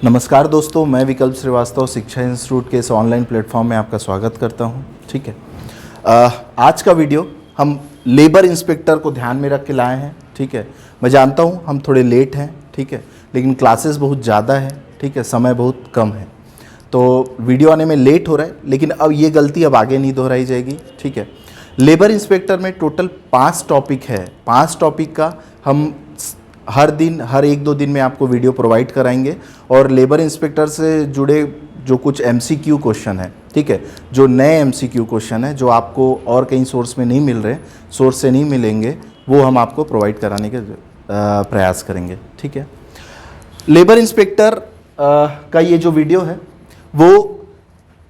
नमस्कार दोस्तों, मैं विकल्प श्रीवास्तव शिक्षा इंस्टीट्यूट के इस ऑनलाइन प्लेटफॉर्म में आपका स्वागत करता हूं। ठीक है, आज का वीडियो हम लेबर इंस्पेक्टर को ध्यान में रख के लाए हैं। ठीक है, मैं जानता हूं हम थोड़े लेट हैं, ठीक है, लेकिन क्लासेस बहुत ज़्यादा है, ठीक है, समय बहुत कम है, तो वीडियो आने में लेट हो रहा है, लेकिन अब ये गलती अब आगे नहीं दोहराई जाएगी। ठीक है, लेबर इंस्पेक्टर में टोटल 5 टॉपिक है। 5 टॉपिक का हम हर दिन, हर 1-2 दिन में आपको वीडियो प्रोवाइड कराएंगे और लेबर इंस्पेक्टर से जुड़े जो कुछ MCQ क्वेश्चन है, ठीक है, जो नए MCQ क्वेश्चन है जो आपको और कहीं सोर्स में नहीं मिल रहे, सोर्स से नहीं मिलेंगे, वो हम आपको प्रोवाइड कराने के प्रयास करेंगे। ठीक है, लेबर इंस्पेक्टर का ये जो वीडियो है वो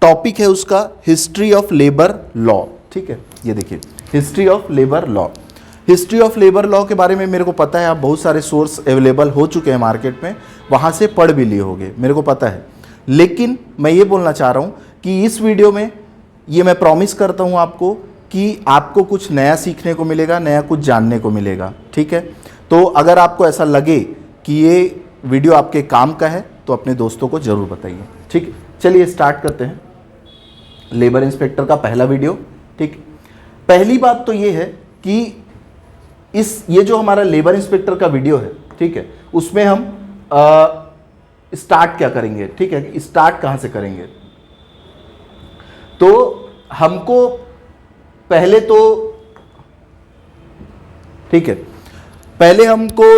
टॉपिक है उसका हिस्ट्री ऑफ लेबर लॉ। ठीक है, ये देखिए, history of labour law. History of labour law के बारे में मेरे को पता है, आप बहुत सारे सोर्स अवेलेबल हो चुके हैं मार्केट में, वहाँ से पढ़ भी लिए होंगे, मेरे को पता है। लेकिन मैं ये बोलना चाह रहा हूँ कि इस वीडियो में ये मैं प्रॉमिस करता हूँ आपको कि आपको कुछ नया सीखने को मिलेगा, नया कुछ जानने को मिलेगा। ठीक है, तो अगर आपको ऐसा लगे कि ये वीडियो आपके काम का है तो अपने दोस्तों को ज़रूर बताइए। ठीक है, चलिए स्टार्ट करते हैं लेबर इंस्पेक्टर का पहला वीडियो। ठीक, पहली बात तो ये है कि ये जो हमारा लेबर इंस्पेक्टर का वीडियो है, ठीक है, उसमें हम स्टार्ट क्या करेंगे। ठीक है, स्टार्ट कहां से करेंगे, तो हमको पहले तो, ठीक है, पहले हमको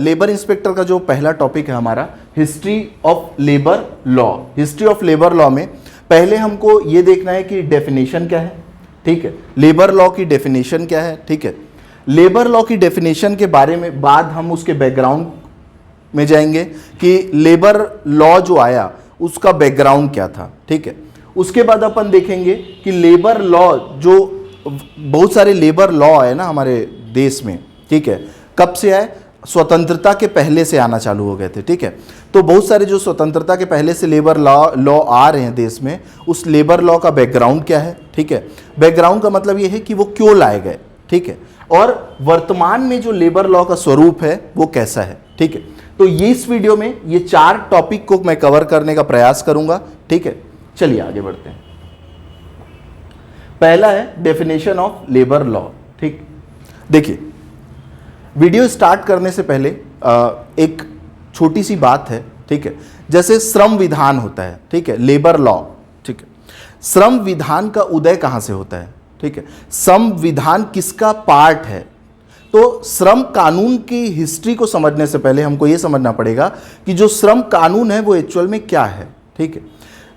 लेबर इंस्पेक्टर का जो पहला टॉपिक है हमारा history of labour law. History of labour law में पहले हमको ये देखना है कि डेफिनेशन क्या है। ठीक है, लेबर लॉ की डेफिनेशन क्या है। ठीक है, लेबर लॉ की डेफिनेशन के बारे में बाद हम उसके बैकग्राउंड में जाएंगे कि लेबर लॉ जो आया उसका बैकग्राउंड क्या था। ठीक है, उसके बाद अपन देखेंगे कि लेबर लॉ, जो बहुत सारे लेबर लॉ है ना हमारे देश में, ठीक है, कब से आए, स्वतंत्रता के पहले से आना चालू हो गए थे। ठीक है, तो बहुत सारे जो स्वतंत्रता के पहले से लेबर लॉ आ रहे हैं देश में, उस लेबर लॉ का बैकग्राउंड क्या है। ठीक है, बैकग्राउंड का मतलब ये है कि वो क्यों लाए गए। ठीक है, और वर्तमान में जो लेबर लॉ का स्वरूप है वो कैसा है। ठीक है, तो ये इस वीडियो में ये 4 टॉपिक को मैं कवर करने का प्रयास करूंगा। ठीक है, चलिए आगे बढ़ते हैं। पहला है डेफिनेशन ऑफ लेबर लॉ। ठीक, देखिए, वीडियो स्टार्ट करने से पहले एक छोटी सी बात है। ठीक है, जैसे श्रम विधान होता है, ठीक है, लेबर लॉ, ठीक है, श्रम विधान का उदय कहां से होता है। ठीक है, संविधान किसका पार्ट है, तो श्रम कानून की हिस्ट्री को समझने से पहले हमको यह समझना पड़ेगा कि जो श्रम कानून है वो एक्चुअल में क्या है। ठीक है,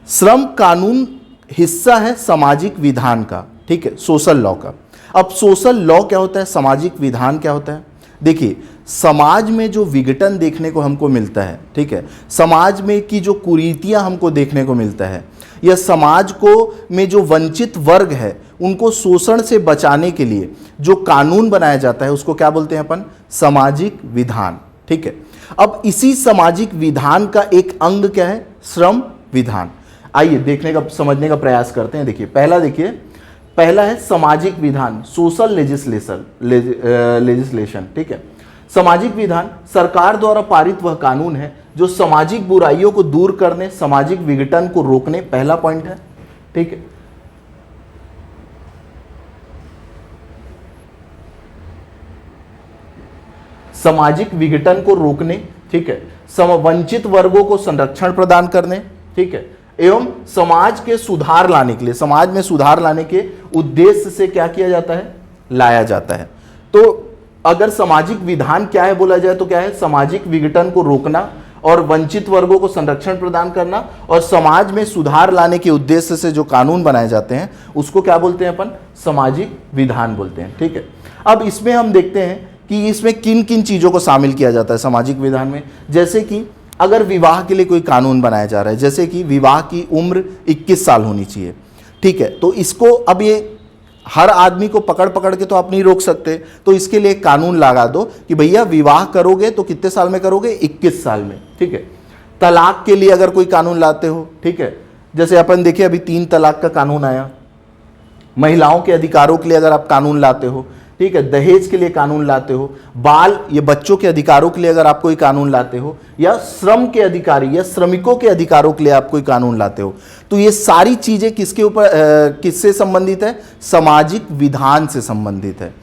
श्रम कानून हिस्सा है सामाजिक विधान का, ठीक है, सोशल लॉ का। अब सोशल लॉ क्या होता है, सामाजिक विधान क्या होता है। देखिए, समाज में जो विघटन देखने को हमको मिलता है, ठीक है, समाज में की जो कुरीतियां हमको देखने को मिलता है, या समाज को में जो वंचित वर्ग है उनको शोषण से बचाने के लिए जो कानून बनाया जाता है उसको क्या बोलते हैं अपन, सामाजिक विधान। ठीक है, अब इसी सामाजिक विधान का एक अंग क्या है, श्रम विधान। आइए देखने का, समझने का प्रयास करते हैं। देखिए, पहला है सामाजिक विधान, सोशल लेजिस्लेशन। ठीक है, सामाजिक विधान सरकार द्वारा पारित वह कानून है जो सामाजिक बुराइयों को दूर करने, सामाजिक विघटन को रोकने, पहला पॉइंट है। ठीक है, सामाजिक विघटन को रोकने, ठीक है, वंचित वर्गों को संरक्षण प्रदान करने, ठीक है, एवं समाज के सुधार लाने के लिए, समाज में सुधार लाने के उद्देश्य से क्या किया जाता है, लाया जाता है। तो अगर सामाजिक विधान क्या है बोला जाए तो क्या है, सामाजिक विघटन को रोकना और वंचित वर्गों को संरक्षण प्रदान करना और समाज में सुधार लाने के उद्देश्य से जो कानून बनाए जाते हैं उसको क्या बोलते हैं अपन, सामाजिक विधान बोलते हैं। ठीक है, अब इसमें हम देखते हैं कि इसमें किन किन चीजों को शामिल किया जाता है सामाजिक विधान में। जैसे कि अगर विवाह के लिए कोई कानून बनाया जा रहा है, जैसे कि विवाह की उम्र 21 साल होनी चाहिए। ठीक है, तो इसको अब ये हर आदमी को पकड़ के तो आप नहीं रोक सकते, तो इसके लिए कानून लगा दो कि भैया विवाह करोगे तो कितने साल में करोगे, 21 साल में। ठीक है, तलाक के लिए अगर कोई कानून लाते हो, ठीक है, जैसे अपन देखिए अभी 3 तलाक का कानून आया। महिलाओं के अधिकारों के लिए अगर आप कानून लाते हो, ठीक है, दहेज के लिए कानून लाते हो, बाल ये बच्चों के अधिकारों के लिए अगर आप कोई कानून लाते हो, या श्रम के अधिकारी या श्रमिकों के अधिकारों के लिए आप कोई कानून लाते हो, तो ये सारी चीजें किसके ऊपर किससे संबंधित है? सामाजिक विधान से संबंधित है।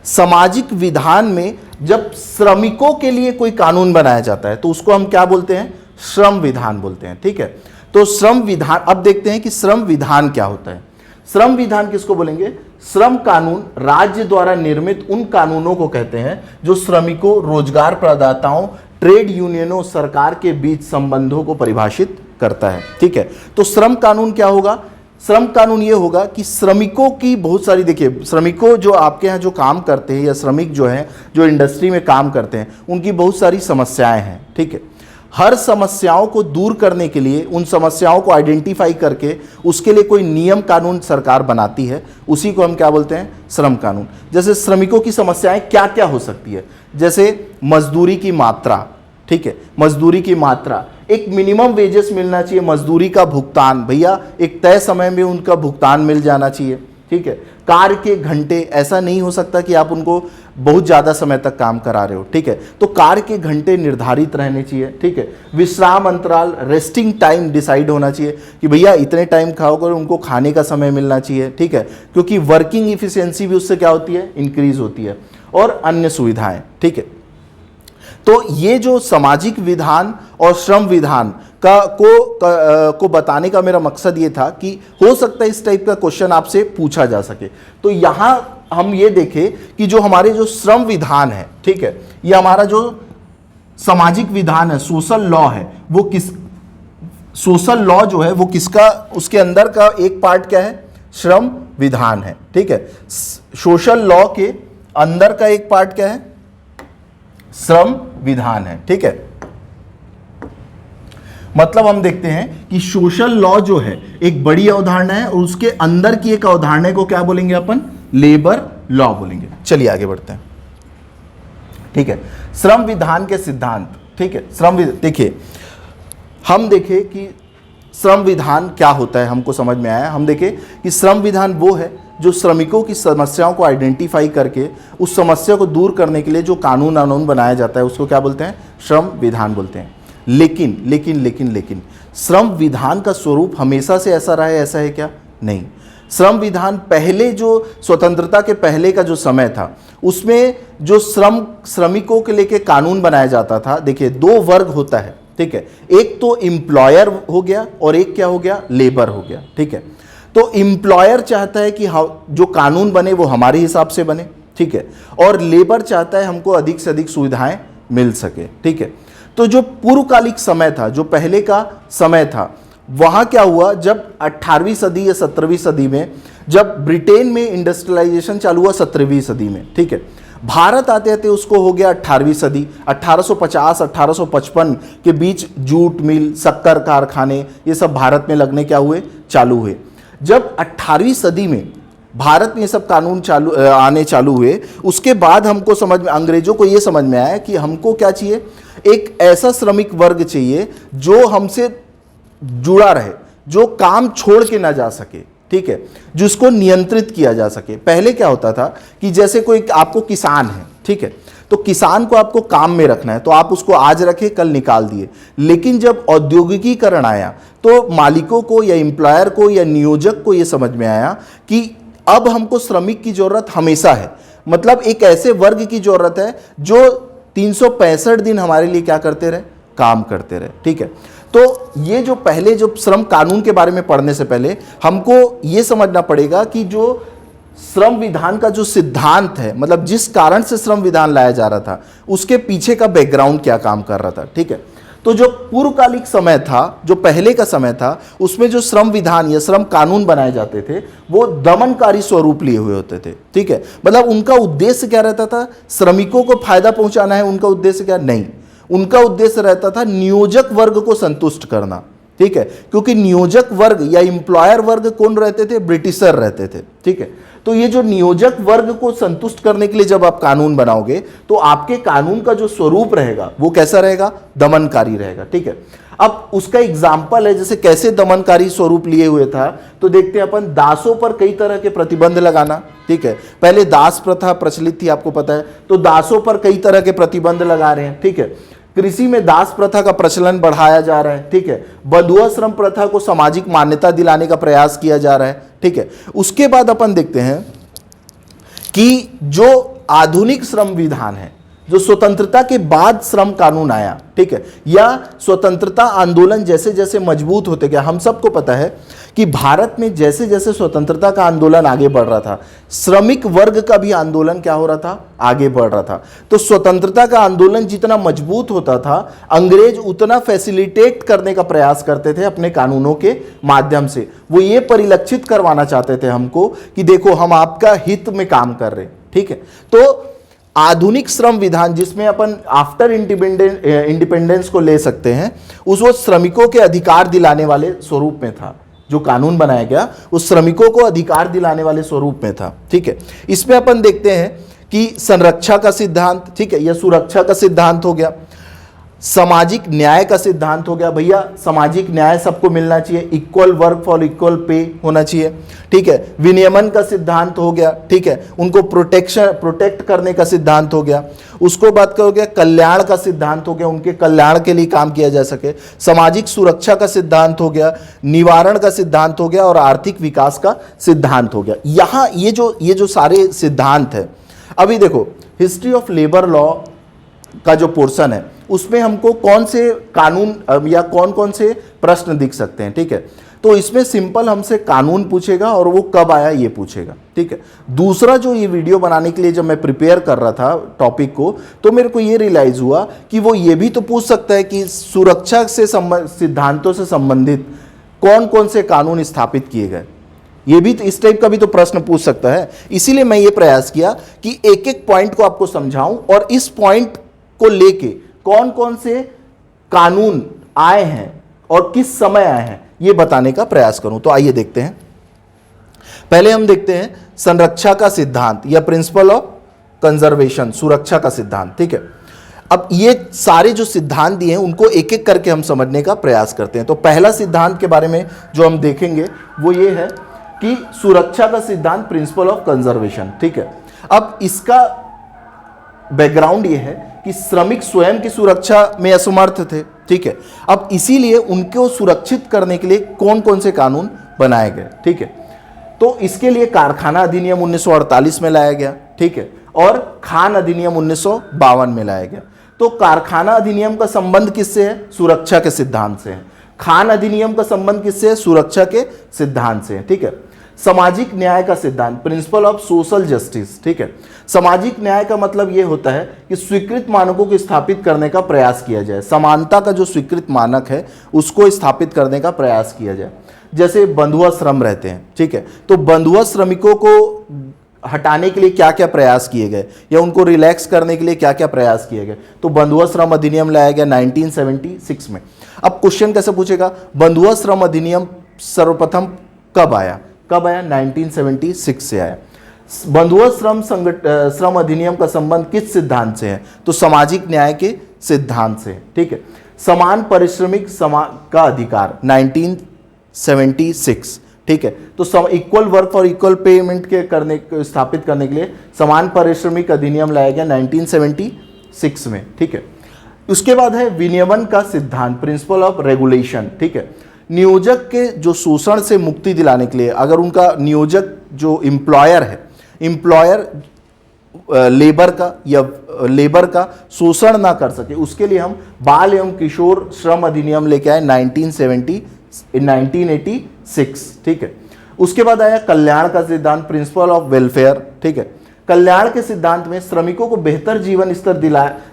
सामाजिक विधान में जब श्रमिकों के लिए कोई कानून बनाया जाता है तो उसको हम क्या बोलते हैं? श्रम विधान बोलते हैं। ठीक है, तो श्रम विधान, अब देखते हैं कि श्रम विधान क्या होता है। श्रम विधान किसको बोलेंगे? श्रम कानून राज्य द्वारा निर्मित उन कानूनों को कहते हैं जो श्रमिकों, रोजगार प्रदाताओं, ट्रेड यूनियनों, सरकार के बीच संबंधों को परिभाषित करता है। ठीक है, तो श्रम कानून क्या होगा? श्रम कानून ये होगा कि श्रमिकों की बहुत सारी, देखिए श्रमिकों जो आपके यहाँ जो काम करते हैं या श्रमिक जो हैं जो इंडस्ट्री में काम करते हैं उनकी बहुत सारी समस्याएं हैं। ठीक है, हर समस्याओं को दूर करने के लिए, उन समस्याओं को आइडेंटिफाई करके उसके लिए कोई नियम कानून सरकार बनाती है, उसी को हम क्या बोलते हैं? श्रम कानून। जैसे श्रमिकों की समस्याएं क्या क्या हो सकती है? जैसे मजदूरी की मात्रा, ठीक है, मजदूरी की मात्रा, एक मिनिमम वेजेस मिलना चाहिए, मजदूरी का भुगतान, भैया एक तय समय में उनका भुगतान मिल जाना चाहिए। ठीक है, कार्य के घंटे, ऐसा नहीं हो सकता कि आप उनको बहुत ज़्यादा समय तक काम करा रहे हो। ठीक है, तो कार्य के घंटे निर्धारित रहने चाहिए। ठीक है, विश्राम अंतराल, रेस्टिंग टाइम डिसाइड होना चाहिए कि भैया इतने टाइम खाओगे, उनको खाने का समय मिलना चाहिए। ठीक है, क्योंकि वर्किंग इफिशियंसी भी उससे क्या होती है? इंक्रीज होती है, और अन्य सुविधाएं। ठीक है, तो ये जो सामाजिक विधान और श्रम विधान को बताने का मेरा मकसद ये था कि हो सकता है इस टाइप का क्वेश्चन आपसे पूछा जा सके। तो यहां हम ये देखें कि जो हमारे जो श्रम विधान है, ठीक है, ये हमारा जो सामाजिक विधान है, सोशल लॉ है, वो किस, सोशल लॉ जो है वो किसका, उसके अंदर का एक पार्ट क्या है? श्रम विधान है। ठीक है, सोशल लॉ के अंदर का एक पार्ट क्या है? श्रम विधान है। ठीक है, मतलब हम देखते हैं कि सोशल लॉ जो है एक बड़ी अवधारणा है और उसके अंदर की एक अवधारणा को क्या बोलेंगे अपन? लेबर लॉ बोलेंगे। चलिए आगे बढ़ते हैं। ठीक है, श्रम विधान के सिद्धांत। ठीक है, श्रम देखिए, हम देखें कि श्रम विधान क्या होता है, हमको समझ में आया। हम देखें कि श्रम विधान वो है जो श्रमिकों की समस्याओं को आइडेंटिफाई करके उस समस्या को दूर करने के लिए जो कानून बनाया जाता है उसको क्या बोलते हैं? श्रम विधान बोलते हैं। लेकिन लेकिन लेकिन लेकिन श्रम विधान का स्वरूप हमेशा से ऐसा रहा है, ऐसा है क्या? नहीं। श्रम विधान पहले, जो स्वतंत्रता के पहले का जो समय था, उसमें जो श्रमिकों के लेके कानून बनाया जाता था, देखिए दो वर्ग होता है। ठीक है, एक तो एम्प्लॉयर हो गया और एक क्या हो गया? लेबर हो गया। ठीक है, तो एम्प्लॉयर चाहता है कि जो कानून बने वो हमारे हिसाब से बने। ठीक है, और लेबर चाहता है हमको अधिक से अधिक सुविधाएं मिल सके। ठीक है, तो जो पूर्वकालिक समय था, जो पहले का समय था, वहां क्या हुआ? जब 18वीं सदी या 17वीं सदी में, जब ब्रिटेन में इंडस्ट्रियलाइजेशन चालू हुआ 17वीं सदी में, ठीक है, भारत आते आते उसको हो गया 18वीं सदी। 1850-1855 के बीच जूट मिल, शक्कर कारखाने, ये सब भारत में लगने क्या हुए? चालू हुए। जब 18वीं सदी में भारत में ये सब कानून आने चालू हुए, उसके बाद हमको समझ में, अंग्रेजों को ये समझ में आया कि हमको क्या चाहिए? एक ऐसा श्रमिक वर्ग चाहिए जो हमसे जुड़ा रहे, जो काम छोड़ के ना जा सके। ठीक है, जिसको नियंत्रित किया जा सके। पहले क्या होता था कि जैसे कोई आपको किसान है, ठीक है, तो किसान को आपको काम में रखना है तो आप उसको आज रखे कल निकाल दिए। लेकिन जब औद्योगिकीकरण आया तो मालिकों को या एम्प्लॉयर को या नियोजक को यह समझ में आया कि अब हमको श्रमिक की जरूरत हमेशा है। मतलब एक ऐसे वर्ग की जरूरत है जो 365 दिन हमारे लिए क्या करते रहे? काम करते रहे। ठीक है, तो ये जो पहले जो श्रम कानून के बारे में पढ़ने से पहले हमको ये समझना पड़ेगा कि जो श्रम विधान का जो सिद्धांत है, मतलब जिस कारण से श्रम विधान लाया जा रहा था, उसके पीछे का बैकग्राउंड क्या काम कर रहा था। ठीक है, तो जो पूर्वकालिक समय था, जो पहले का समय था, उसमें जो श्रम विधान या श्रम कानून बनाए जाते थे वो दमनकारी स्वरूप लिए हुए होते थे। ठीक है, मतलब उनका उद्देश्य क्या रहता था? श्रमिकों को फायदा पहुंचाना है उनका उद्देश्य क्या? नहीं, उनका उद्देश्य रहता था नियोजक वर्ग को संतुष्ट करना। ठीक है, क्योंकि नियोजक वर्ग या एम्प्लॉयर वर्ग कौन रहते थे? ब्रिटिशर रहते थे। ठीक है, तो ये जो नियोजक वर्ग को संतुष्ट करने के लिए जब आप कानून बनाओगे तो आपके कानून का जो स्वरूप रहेगा वो कैसा रहेगा, दमनकारी रहेगा। ठीक है, अब उसका एग्जाम्पल है जैसे कैसे दमनकारी स्वरूप लिए हुए था, तो देखते हैं अपन दासों पर कई तरह के प्रतिबंध लगाना। ठीक है, पहले दास प्रथा प्रचलित थी आपको पता है, तो दासों पर कई तरह के प्रतिबंध लगा रहे हैं। ठीक है, कृषि में दास प्रथा का प्रचलन बढ़ाया जा रहा है। ठीक है, बंधुआ श्रम प्रथा को सामाजिक मान्यता दिलाने का प्रयास किया जा रहा है। ठीक है, उसके बाद अपन देखते हैं कि जो आधुनिक श्रम विधान है, जो स्वतंत्रता के बाद श्रम कानून आया, ठीक है, या स्वतंत्रता आंदोलन जैसे जैसे मजबूत होते गया, हम सबको पता है कि भारत में जैसे जैसे स्वतंत्रता का आंदोलन आगे बढ़ रहा था, श्रमिक वर्ग का भी आंदोलन क्या हो रहा था, आगे बढ़ रहा था। तो स्वतंत्रता का आंदोलन जितना मजबूत होता था, अंग्रेज उतना फैसिलिटेट करने का प्रयास करते थे अपने कानूनों के माध्यम से। वो ये परिलक्षित करवाना चाहते थे हमको कि देखो हम आपका हित में काम कर रहे हैं। ठीक है, तो आधुनिक श्रम विधान जिसमें अपन आफ्टर इंडिपेंडेंस को ले सकते हैं, उस वो श्रमिकों के अधिकार दिलाने वाले स्वरूप में था। जो कानून बनाया गया उस श्रमिकों को अधिकार दिलाने वाले स्वरूप में था। ठीक है, इसमें अपन देखते हैं कि संरक्षा का सिद्धांत, ठीक है, यह सुरक्षा का सिद्धांत हो गया। सामाजिक न्याय का सिद्धांत हो गया, भैया सामाजिक न्याय सबको मिलना चाहिए, equal work for equal pay होना चाहिए। ठीक है, विनियमन का सिद्धांत हो गया। ठीक है, उनको प्रोटेक्ट करने का सिद्धांत हो गया। उसको बात का हो गया कल्याण का सिद्धांत हो गया, उनके कल्याण के लिए काम किया जा सके। सामाजिक सुरक्षा का सिद्धांत हो गया, निवारण का सिद्धांत हो गया और आर्थिक विकास का सिद्धांत हो गया। यहाँ ये जो सारे सिद्धांत है, अभी देखो हिस्ट्री ऑफ लेबर लॉ का जो पोर्शन है उसमें हमको कौन से कानून या कौन कौन से प्रश्न दिख सकते हैं। ठीक है, तो इसमें सिंपल हमसे कानून पूछेगा और वो कब आया ये पूछेगा। ठीक है, दूसरा जो ये वीडियो बनाने के लिए जब मैं प्रिपेयर कर रहा था टॉपिक को, तो मेरे को ये रियलाइज हुआ कि वो ये भी तो पूछ सकता है कि सुरक्षा से सिद्धांतों से संबंधित कौन कौन से कानून स्थापित किए गए, ये भी तो इस टाइप का भी तो प्रश्न पूछ सकता है। इसीलिए मैं ये प्रयास किया कि एक एक पॉइंट को आपको समझाऊं और इस पॉइंट को लेके कौन कौन से कानून आए हैं और किस समय आए हैं ये बताने का प्रयास करूं। तो आइए देखते हैं। पहले हम देखते हैं संरक्षा का सिद्धांत या प्रिंसिपल ऑफ कंजर्वेशन, सुरक्षा का सिद्धांत। ठीक है, अब ये सारे जो सिद्धांत दिए हैं उनको एक एक करके हम समझने का प्रयास करते हैं। तो पहला सिद्धांत के बारे में जो हम देखेंगे वो ये है कि सुरक्षा का सिद्धांत, प्रिंसिपल ऑफ कंजर्वेशन। ठीक है, अब इसका बैकग्राउंड ये है कि श्रमिक स्वयं की सुरक्षा में असमर्थ थे। ठीक है, अब इसीलिए उनको सुरक्षित करने के लिए कौन कौन से कानून बनाए गए। ठीक है, तो इसके लिए कारखाना अधिनियम 1948 में लाया गया। ठीक है, और खान अधिनियम 1952 में लाया गया। तो कारखाना अधिनियम का संबंध किससे है, सुरक्षा के सिद्धांत से है। खान अधिनियम का संबंध किससे है, सुरक्षा के सिद्धांत से है। ठीक है, सामाजिक न्याय का सिद्धांत, प्रिंसिपल ऑफ सोशल जस्टिस। ठीक है, सामाजिक न्याय का मतलब यह होता है कि स्वीकृत मानकों को स्थापित करने का प्रयास किया जाए। समानता का जो स्वीकृत मानक है उसको स्थापित करने का प्रयास किया जाए। जैसे बंधुआ श्रम रहते हैं, ठीक है, तो बंधुआ श्रमिकों को हटाने के लिए क्या क्या प्रयास किए गए या उनको रिलैक्स करने के लिए क्या क्या प्रयास किए गए। तो बंधुआ श्रम अधिनियम लाया गया 1976 में। अब क्वेश्चन कैसे पूछेगा, बंधुआ श्रम अधिनियम सर्वप्रथम कब आया, 1976 से आया। बंधुआ श्रम अधिनियम का संबंध किस सिद्धांत से है, तो सामाजिक न्याय के सिद्धांत से। ठीक है, समान पारिश्रमिक का अधिकार 1976। ठीक है, तो equal work for equal payment के स्थापित करने के लिए समान पारिश्रमिक अधिनियम लाया गया 1976 में। ठीक है, उसके बाद है विनियमन का सिद्धांत, प्रिंसिपल ऑफ रेगुलेशन। ठीक है, नियोजक के जो शोषण से मुक्ति दिलाने के लिए, अगर उनका नियोजक जो एम्प्लॉयर है, एम्प्लॉयर लेबर का शोषण ना कर सके, उसके लिए हम बाल एवं किशोर श्रम अधिनियम लेके आए 1986। ठीक है, उसके बाद आया कल्याण का सिद्धांत, प्रिंसिपल ऑफ वेलफेयर। ठीक है, कल्याण के सिद्धांत में श्रमिकों को बेहतर जीवन स्तर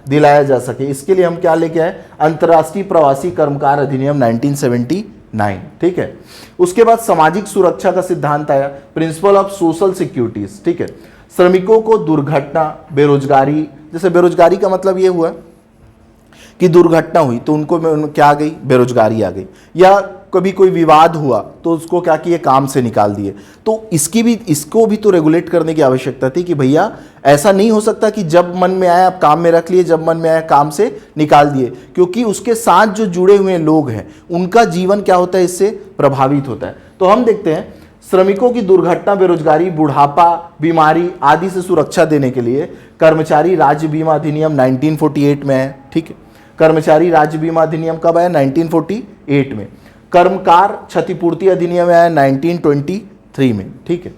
दिलाया जा सके, इसके लिए हम क्या लेके आए, अंतर्राष्ट्रीय प्रवासी कर्मकार अधिनियम 1979। ठीक है, उसके बाद सामाजिक सुरक्षा का सिद्धांत आया, प्रिंसिपल ऑफ सोशल सिक्योरिटीज। ठीक है, श्रमिकों को दुर्घटना, बेरोजगारी, जैसे बेरोजगारी का मतलब ये हुआ की दुर्घटना हुई तो उनको क्या आ गई, बेरोजगारी आ गई, या कभी कोई विवाद हुआ तो उसको क्या किए, काम से निकाल दिए। तो इसको भी तो रेगुलेट करने की आवश्यकता थी कि भैया ऐसा नहीं हो सकता कि जब मन में आया आप काम में रख लिए, जब मन में आया काम से निकाल दिए, क्योंकि उसके साथ जो जुड़े हुए लोग हैं उनका जीवन क्या होता है, इससे प्रभावित होता है। तो हम देखते हैं श्रमिकों की दुर्घटना, बेरोजगारी, बुढ़ापा, बीमारी आदि से सुरक्षा देने के लिए कर्मचारी राज्य बीमा अधिनियम 1948 में है। ठीक है, कर्मचारी राज्य बीमा अधिनियम कब आया, 1948 में। कर्मकार क्षतिपूर्ति अधिनियम आया 1923 में। ठीक है,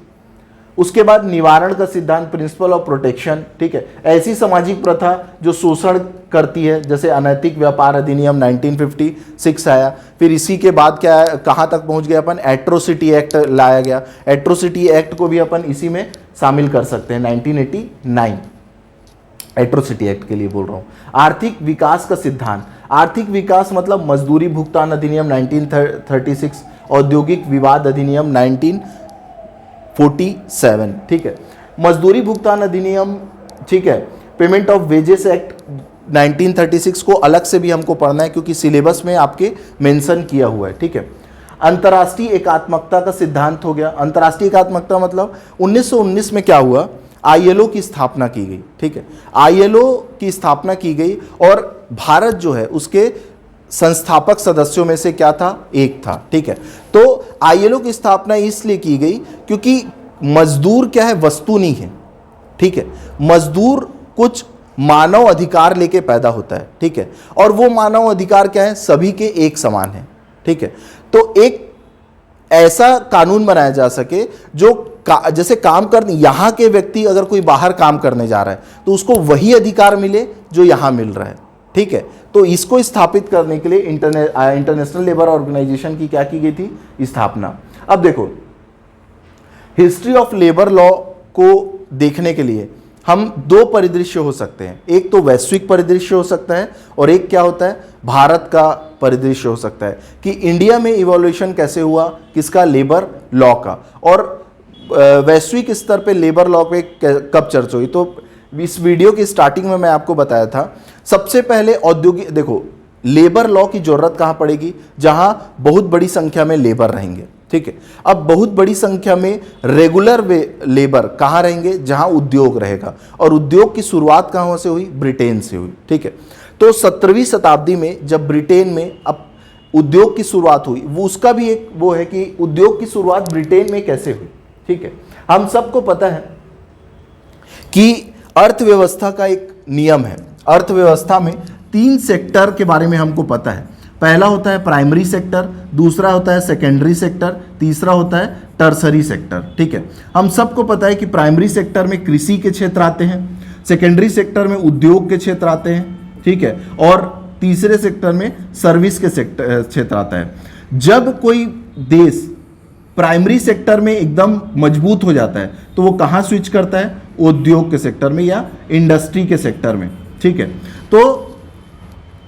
उसके बाद निवारण का सिद्धांत, प्रिंसिपल ऑफ प्रोटेक्शन। ठीक है, ऐसी सामाजिक प्रथा जो शोषण करती है, जैसे अनैतिक व्यापार अधिनियम 1956 आया। फिर इसी के बाद क्या है, कहाँ तक पहुंच गया अपन, एट्रोसिटी एक्ट लाया गया। एट्रोसिटी एक्ट को भी अपन इसी में शामिल कर सकते हैं, 1989 एट्रोसिटी एक्ट के लिए बोल रहा हूं। आर्थिक विकास का सिद्धांत, आर्थिक विकास मतलब मजदूरी भुगतान अधिनियम 1936, औद्योगिक विवाद अधिनियम 1947। ठीक है, मजदूरी भुगतान अधिनियम, ठीक है, पेमेंट ऑफ वेजेस एक्ट 1936 को अलग से भी हमको पढ़ना है क्योंकि सिलेबस में आपके मेंशन किया हुआ है। ठीक है, अंतर्राष्ट्रीय एकात्मकता का सिद्धांत हो गया। अंतर्राष्ट्रीय एकात्मकता मतलब 1919 में क्या हुआ, आईएलओ की स्थापना की गई। ठीक है, आईएलओ की स्थापना की गई और भारत जो है उसके संस्थापक सदस्यों में से क्या था, एक था। ठीक है, तो आईएलओ की स्थापना इसलिए की गई क्योंकि मजदूर क्या है, वस्तु नहीं है। ठीक है, मजदूर कुछ मानव अधिकार लेके पैदा होता है। ठीक है, और वो मानव अधिकार क्या है, सभी के एक समान है। ठीक है, तो एक ऐसा कानून बनाया जा सके जो जैसे काम करने, यहाँ के व्यक्ति अगर कोई बाहर काम करने जा रहा है तो उसको वही अधिकार मिले जो यहाँ मिल रहा है। ठीक है, तो इसको स्थापित करने के लिए इंटरनेशनल लेबर ऑर्गेनाइजेशन की क्या की गई थी, स्थापना। अब देखो, हिस्ट्री ऑफ लेबर लॉ को देखने के लिए हम दो परिदृश्य हो सकते हैं, एक तो वैश्विक परिदृश्य हो सकता है और एक क्या होता है, भारत का परिदृश्य हो सकता है कि इंडिया में इवोल्यूशन कैसे हुआ, किसका, लेबर लॉ का, और वैश्विक स्तर पे लेबर लॉ पे कब चर्चा हुई। तो इस वीडियो की स्टार्टिंग में मैं आपको बताया था, सबसे पहले औद्योगिक, देखो लेबर लॉ की जरूरत कहाँ पड़ेगी, जहां बहुत बड़ी संख्या में लेबर रहेंगे। ठीक है, अब बहुत बड़ी संख्या में रेगुलर लेबर कहाँ रहेंगे, जहां उद्योग रहेगा, और उद्योग की शुरुआत कहाँ से हुई, ब्रिटेन से हुई। ठीक है, तो 17वीं शताब्दी में जब ब्रिटेन में अब उद्योग की शुरुआत हुई, वो उसका भी एक वो है कि उद्योग की शुरुआत ब्रिटेन में कैसे हुई। ठीक है, हम सबको पता है कि अर्थव्यवस्था का एक नियम है, अर्थव्यवस्था में 3 सेक्टर के बारे में हमको पता है। पहला होता है प्राइमरी सेक्टर, दूसरा होता है सेकेंडरी सेक्टर, तीसरा होता है टर्सरी सेक्टर। ठीक है, हम सबको पता है कि प्राइमरी सेक्टर में कृषि के क्षेत्र आते हैं, सेकेंडरी सेक्टर में उद्योग के क्षेत्र आते हैं। ठीक है, और तीसरे सेक्टर में सर्विस के क्षेत्र आता है। जब कोई देश प्राइमरी सेक्टर में एकदम मजबूत हो जाता है तो वो कहाँ स्विच करता है, उद्योग के सेक्टर में या इंडस्ट्री के सेक्टर में। ठीक है, तो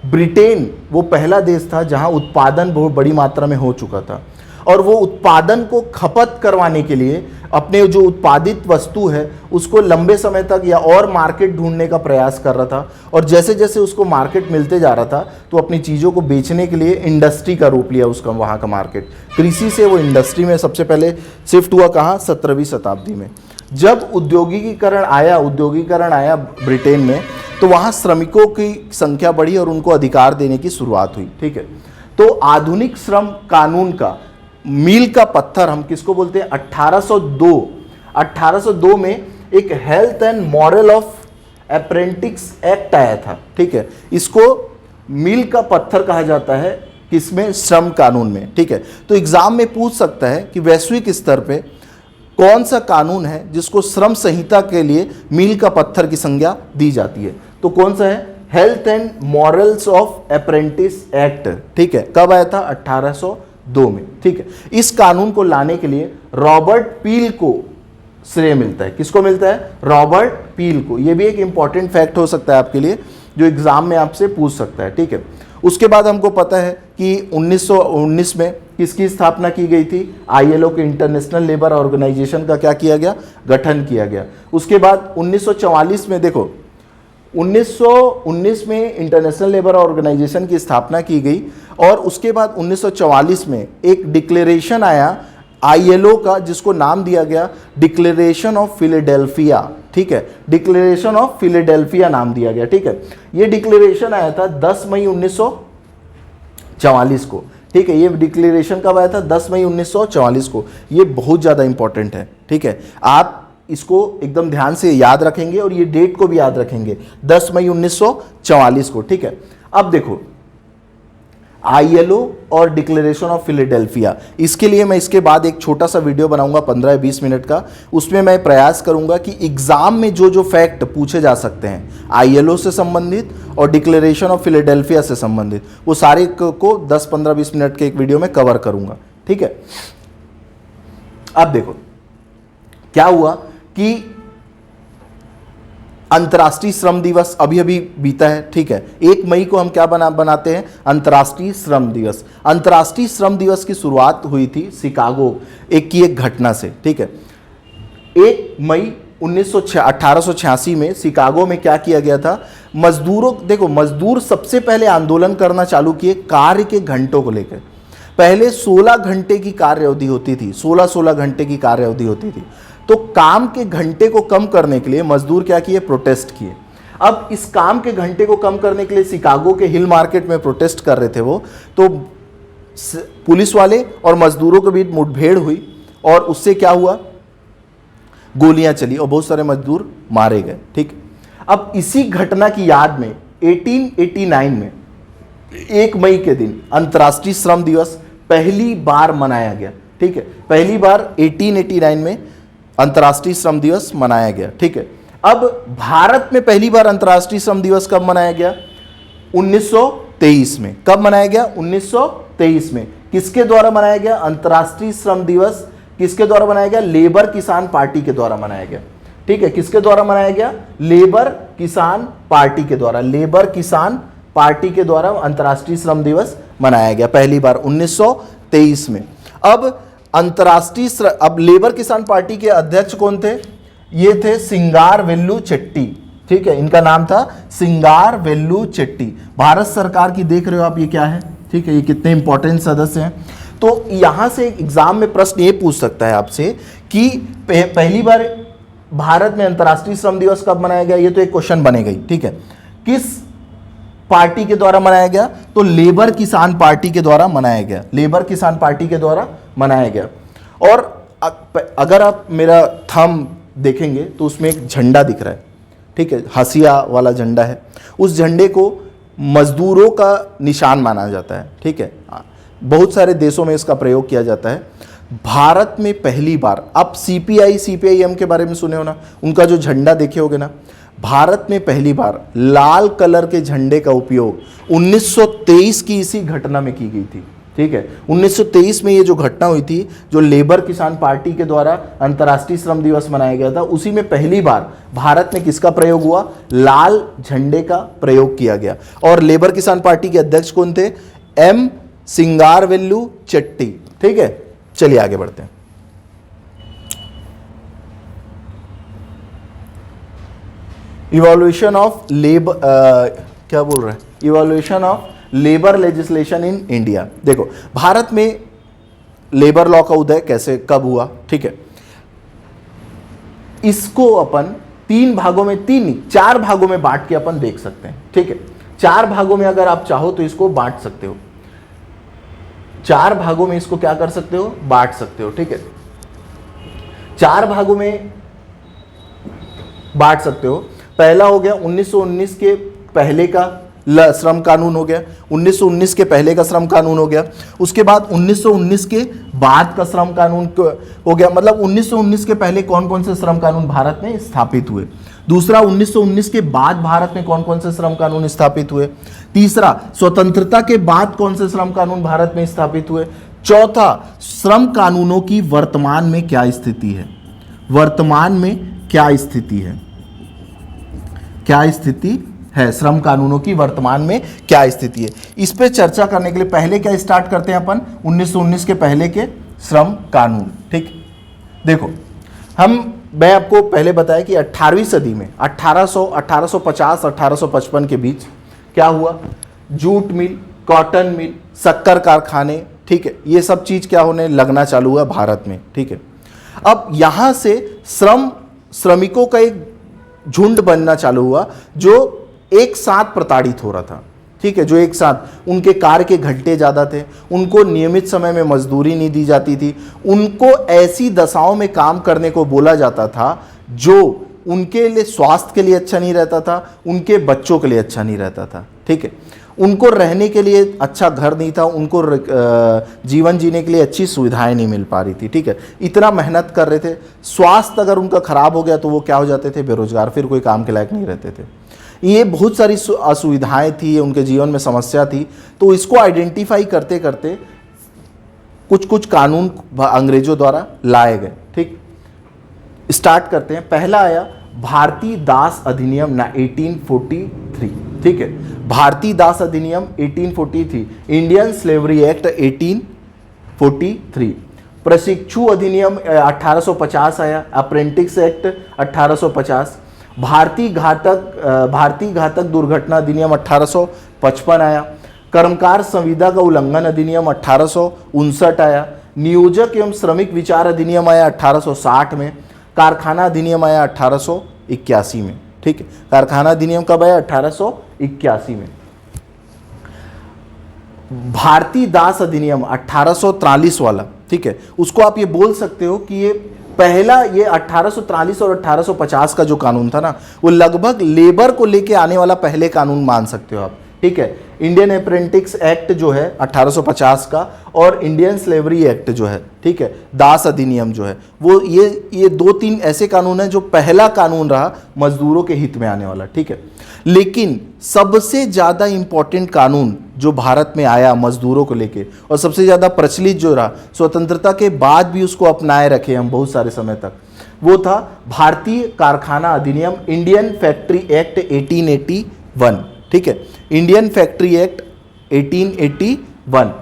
ब्रिटेन वो पहला देश था जहां उत्पादन बहुत बड़ी मात्रा में हो चुका था, और वो उत्पादन को खपत करवाने के लिए अपने जो उत्पादित वस्तु है उसको लंबे समय तक या और मार्केट ढूंढने का प्रयास कर रहा था, और जैसे जैसे उसको मार्केट मिलते जा रहा था तो अपनी चीज़ों को बेचने के लिए इंडस्ट्री का रूप लिया उसका, वहाँ का मार्केट। कृषि से वो इंडस्ट्री में सबसे पहले शिफ्ट हुआ कहाँ, 17वीं शताब्दी में। जब उद्योगीकरण आया ब्रिटेन में, तो वहाँ श्रमिकों की संख्या बढ़ी और उनको अधिकार देने की शुरुआत हुई। ठीक है, तो आधुनिक श्रम कानून का मील का पत्थर हम किसको बोलते हैं, 1802 में एक health and moral of apprentice act आया था। ठीक है, इसको मील का पत्थर कहा जाता है, किसमें, श्रम कानून में। ठीक है, तो एग्जाम में पूछ सकता है कि वैश्विक स्तर पे कौन सा कानून है जिसको श्रम संहिता के लिए मील का पत्थर की संज्ञा दी जाती है, तो कौन सा है, health and morals of apprentice act. ठीक है, कब आया था, 1802 में। ठीक है, इस कानून को लाने के लिए रॉबर्ट पील को श्रेय मिलता है। किसको मिलता है, रॉबर्ट पील को। यह भी एक इंपॉर्टेंट फैक्ट हो सकता है आपके लिए जो एग्जाम में आपसे पूछ सकता है। ठीक है, उसके बाद हमको पता है कि 1919 में किसकी स्थापना की गई थी, आईएलओ के, इंटरनेशनल लेबर ऑर्गेनाइजेशन का क्या किया गया, गठन किया गया। उसके बाद 1944 में देखो 1919 में इंटरनेशनल लेबर ऑर्गेनाइजेशन की स्थापना की गई और उसके बाद 1944 में एक डिक्लेरेशन आया आईएलओ का, जिसको नाम दिया गया डिक्लेरेशन ऑफ फिलाडेल्फिया। ठीक है, डिक्लेरेशन ऑफ फिलाडेल्फिया नाम दिया गया। ठीक है, ये डिक्लेरेशन आया था 10 मई 1944 को। ठीक है, ये डिक्लेरेशन कब आया था? 10 मई 1944 को। ये बहुत ज़्यादा इंपॉर्टेंट है। ठीक है, आप इसको एकदम ध्यान से याद रखेंगे और ये डेट को भी याद रखेंगे, 10 मई 1944 को। ठीक है, अब देखो आईएलओ और डिक्लेरेशन ऑफ फिलाडेल्फिया, इसके लिए मैं इसके बाद एक छोटा सा वीडियो बनाऊंगा 15 या 20 मिनट का। उसमें मैं प्रयास करूंगा कि एग्जाम में जो जो फैक्ट पूछे जा सकते हैं आईएलओ से संबंधित और डिक्लेरेशन ऑफ फिलाडेल्फिया से संबंधित, वो सारे को 10, 15, 20 मिनट के एक वीडियो में कवर करूंगा। ठीक है, अब देखो क्या हुआ कि अंतर्राष्ट्रीय श्रम दिवस अभी अभी बीता है। ठीक है, 1 मई को हम क्या बनाते हैं? अंतर्राष्ट्रीय श्रम दिवस। अंतर्राष्ट्रीय श्रम दिवस की शुरुआत हुई थी शिकागो की एक घटना से। ठीक है, 1 मई 1886 में शिकागो में क्या किया गया था? मजदूरों, देखो मजदूर सबसे पहले आंदोलन करना चालू किए कार्य के घंटों को लेकर। पहले 16 घंटे की कार्य अवधि होती थी, 16 घंटे की कार्य अवधि होती थी। तो काम के घंटे को कम करने के लिए मजदूर क्या किए? प्रोटेस्ट किए। अब इस काम के घंटे को कम करने के लिए शिकागो के हिल मार्केट में प्रोटेस्ट कर रहे थे वो, तो पुलिस वाले और मजदूरों के बीच मुठभेड़ हुई और उससे क्या हुआ? गोलियां चली और बहुत सारे मजदूर मारे गए। ठीक, अब इसी घटना की याद में 1889 में 1 मई के दिन अंतर्राष्ट्रीय श्रम दिवस पहली बार मनाया गया। ठीक है, पहली बार 1889 में अंतर्राष्ट्रीय श्रम दिवस मनाया गया। ठीक है, अब भारत में पहली बार अंतर्राष्ट्रीय श्रम दिवस कब मनाया गया? 1923 में। कब मनाया गया? 1923 में। किसके द्वारा मनाया गया अंतर्राष्ट्रीय श्रम दिवस? किसके द्वारा मनाया गया? लेबर किसान पार्टी के द्वारा मनाया गया। ठीक है, किसके द्वारा मनाया गया? लेबर किसान पार्टी के द्वारा। लेबर किसान पार्टी के द्वारा अंतर्राष्ट्रीय श्रम दिवस मनाया गया पहली बार 1923 में। अब अब लेबर किसान पार्टी के अध्यक्ष कौन थे? ये थे सिंगारवेलु चेट्टी। ठीक है, इनका नाम था सिंगारवेलु चेट्टी। भारत सरकार की देख रहे हो आप, ये क्या है? ठीक है, ये कितने इंपॉर्टेंट सदस्य हैं। तो यहां से एग्जाम में प्रश्न ये पूछ सकता है आपसे कि पहली बार भारत में अंतर्राष्ट्रीय श्रम दिवस कब मनाया गया? ये तो एक क्वेश्चन बनेगा ही। ठीक है, किस पार्टी के द्वारा मनाया गया? तो लेबर किसान पार्टी के द्वारा मनाया गया। लेबर किसान पार्टी के द्वारा मनाया गया। और अगर आप मेरा थंब देखेंगे तो उसमें एक झंडा दिख रहा है। ठीक है, हसिया वाला झंडा है। उस झंडे को मजदूरों का निशान माना जाता है। ठीक है, बहुत सारे देशों में इसका प्रयोग किया जाता है। भारत में पहली बार, आप सीपीआईएम के बारे में सुने हो ना, उनका जो झंडा देखे होगे ना, भारत में पहली बार लाल कलर के झंडे का उपयोग 1923 की इसी घटना में की गई थी। ठीक है, 1923 में ये जो घटना हुई थी, जो लेबर किसान पार्टी के द्वारा अंतर्राष्ट्रीय श्रम दिवस मनाया गया था, उसी में पहली बार भारत में किसका प्रयोग हुआ? लाल झंडे का प्रयोग किया गया। और लेबर किसान पार्टी के अध्यक्ष कौन थे? एम सिंगारवेलु चेट्टी। ठीक है, चलिए आगे बढ़ते हैं। इवोल्यूशन ऑफ लेबर, क्या बोल रहा है? Evolution of labour legislation in India. देखो भारत में लेबर लॉ का उदय कैसे कब हुआ? ठीक है, इसको अपन 3 भागों में, 4 भागों में बांट के अपन देख सकते हैं। ठीक है, 4 भागों में अगर आप चाहो तो इसको बांट सकते हो। 4 भागों में इसको क्या कर सकते हो? बांट सकते हो। ठीक है, 4 भागों में बांट सकते हो। पहला हो गया 1919 के पहले का श्रम कानून हो गया। 1919 के पहले का श्रम कानून हो गया। उसके बाद 1919 के बाद का श्रम कानून हो गया। मतलब 1919 के पहले कौन कौन से श्रम कानून भारत में स्थापित हुए। दूसरा, 1919 के बाद भारत में कौन कौन से श्रम कानून स्थापित हुए। तीसरा, स्वतंत्रता के बाद कौन से श्रम कानून भारत में स्थापित हुए। चौथा, श्रम कानूनों की वर्तमान में क्या स्थिति है। वर्तमान में क्या स्थिति है? क्या स्थिति है श्रम कानूनों की वर्तमान में क्या स्थिति है? इस पे चर्चा करने के लिए पहले क्या स्टार्ट करते हैं अपन? 1919 के पहले के श्रम कानून। ठीक, देखो हम मैं आपको पहले बताया कि 18वीं सदी में 1850 1855 के बीच क्या हुआ, जूट मिल, कॉटन मिल, शक्कर कारखाने, ठीक है, ये सब चीज क्या होने लगना चालू हुआ भारत में, ठीक है। अब यहां से श्रमिकों का एक झुंड बनना चालू हुआ जो एक साथ प्रताड़ित हो रहा था, ठीक है, जो एक साथ, उनके कार्य के घंटे ज़्यादा थे, उनको नियमित समय में मजदूरी नहीं दी जाती थी, उनको ऐसी दशाओं में काम करने को बोला जाता था जो उनके लिए स्वास्थ्य के लिए अच्छा नहीं रहता था, उनके बच्चों के लिए अच्छा नहीं रहता था, ठीक है, उनको रहने के लिए अच्छा घर नहीं था, उनको जीवन जीने के लिए अच्छी सुविधाएं नहीं मिल पा रही थी, ठीक है, इतना मेहनत कर रहे थे, स्वास्थ्य अगर उनका खराब हो गया तो वो क्या हो जाते थे, बेरोजगार, फिर कोई काम के लायक नहीं रहते थे। ये बहुत सारी असुविधाएं थी, उनके जीवन में समस्या थी। तो इसको आइडेंटिफाई करते करते कुछ कुछ कानून अंग्रेजों द्वारा लाए गए, ठीक। स्टार्ट करते हैं। पहला आया भारतीय दास अधिनियम 1843, ठीक है, भारतीय दास अधिनियम 1843, इंडियन स्लेवरी एक्ट 1843, प्रशिक्षु अधिनियम 1850 आया, अप्रेंटिस एक्ट 1850, भारतीय घातक दुर्घटना अधिनियम 1855 आया, कर्मकार संविदा का उल्लंघन अधिनियम 1859 आया, नियोजक एवं श्रमिक विचार अधिनियम आया 1860 में, कारखाना अधिनियम आया 1881 में, ठीक है, कारखाना अधिनियम कब आया, 1881 में। भारतीय दास अधिनियम 1843 वाला, ठीक है, उसको आप ये बोल सकते हो कि ये पहला, ये 1843 और 1850 का जो कानून था ना, वो लगभग लेबर को लेके आने वाला पहले कानून मान सकते हो आप, ठीक है। इंडियन अप्रेंटिस एक्ट जो है 1850 का और इंडियन स्लेवरी एक्ट जो है, ठीक है, दास अधिनियम जो है, वो ये दो तीन ऐसे कानून हैं जो पहला कानून रहा मजदूरों के हित में आने वाला, ठीक है। लेकिन सबसे ज़्यादा इंपॉर्टेंट कानून जो भारत में आया मजदूरों को लेके और सबसे ज़्यादा प्रचलित जो रहा, स्वतंत्रता के बाद भी उसको अपनाए रखे हम बहुत सारे समय तक, वो था भारतीय कारखाना अधिनियम, इंडियन फैक्ट्री एक्ट 1881, ठीक है, इंडियन फैक्ट्री एक्ट 1881।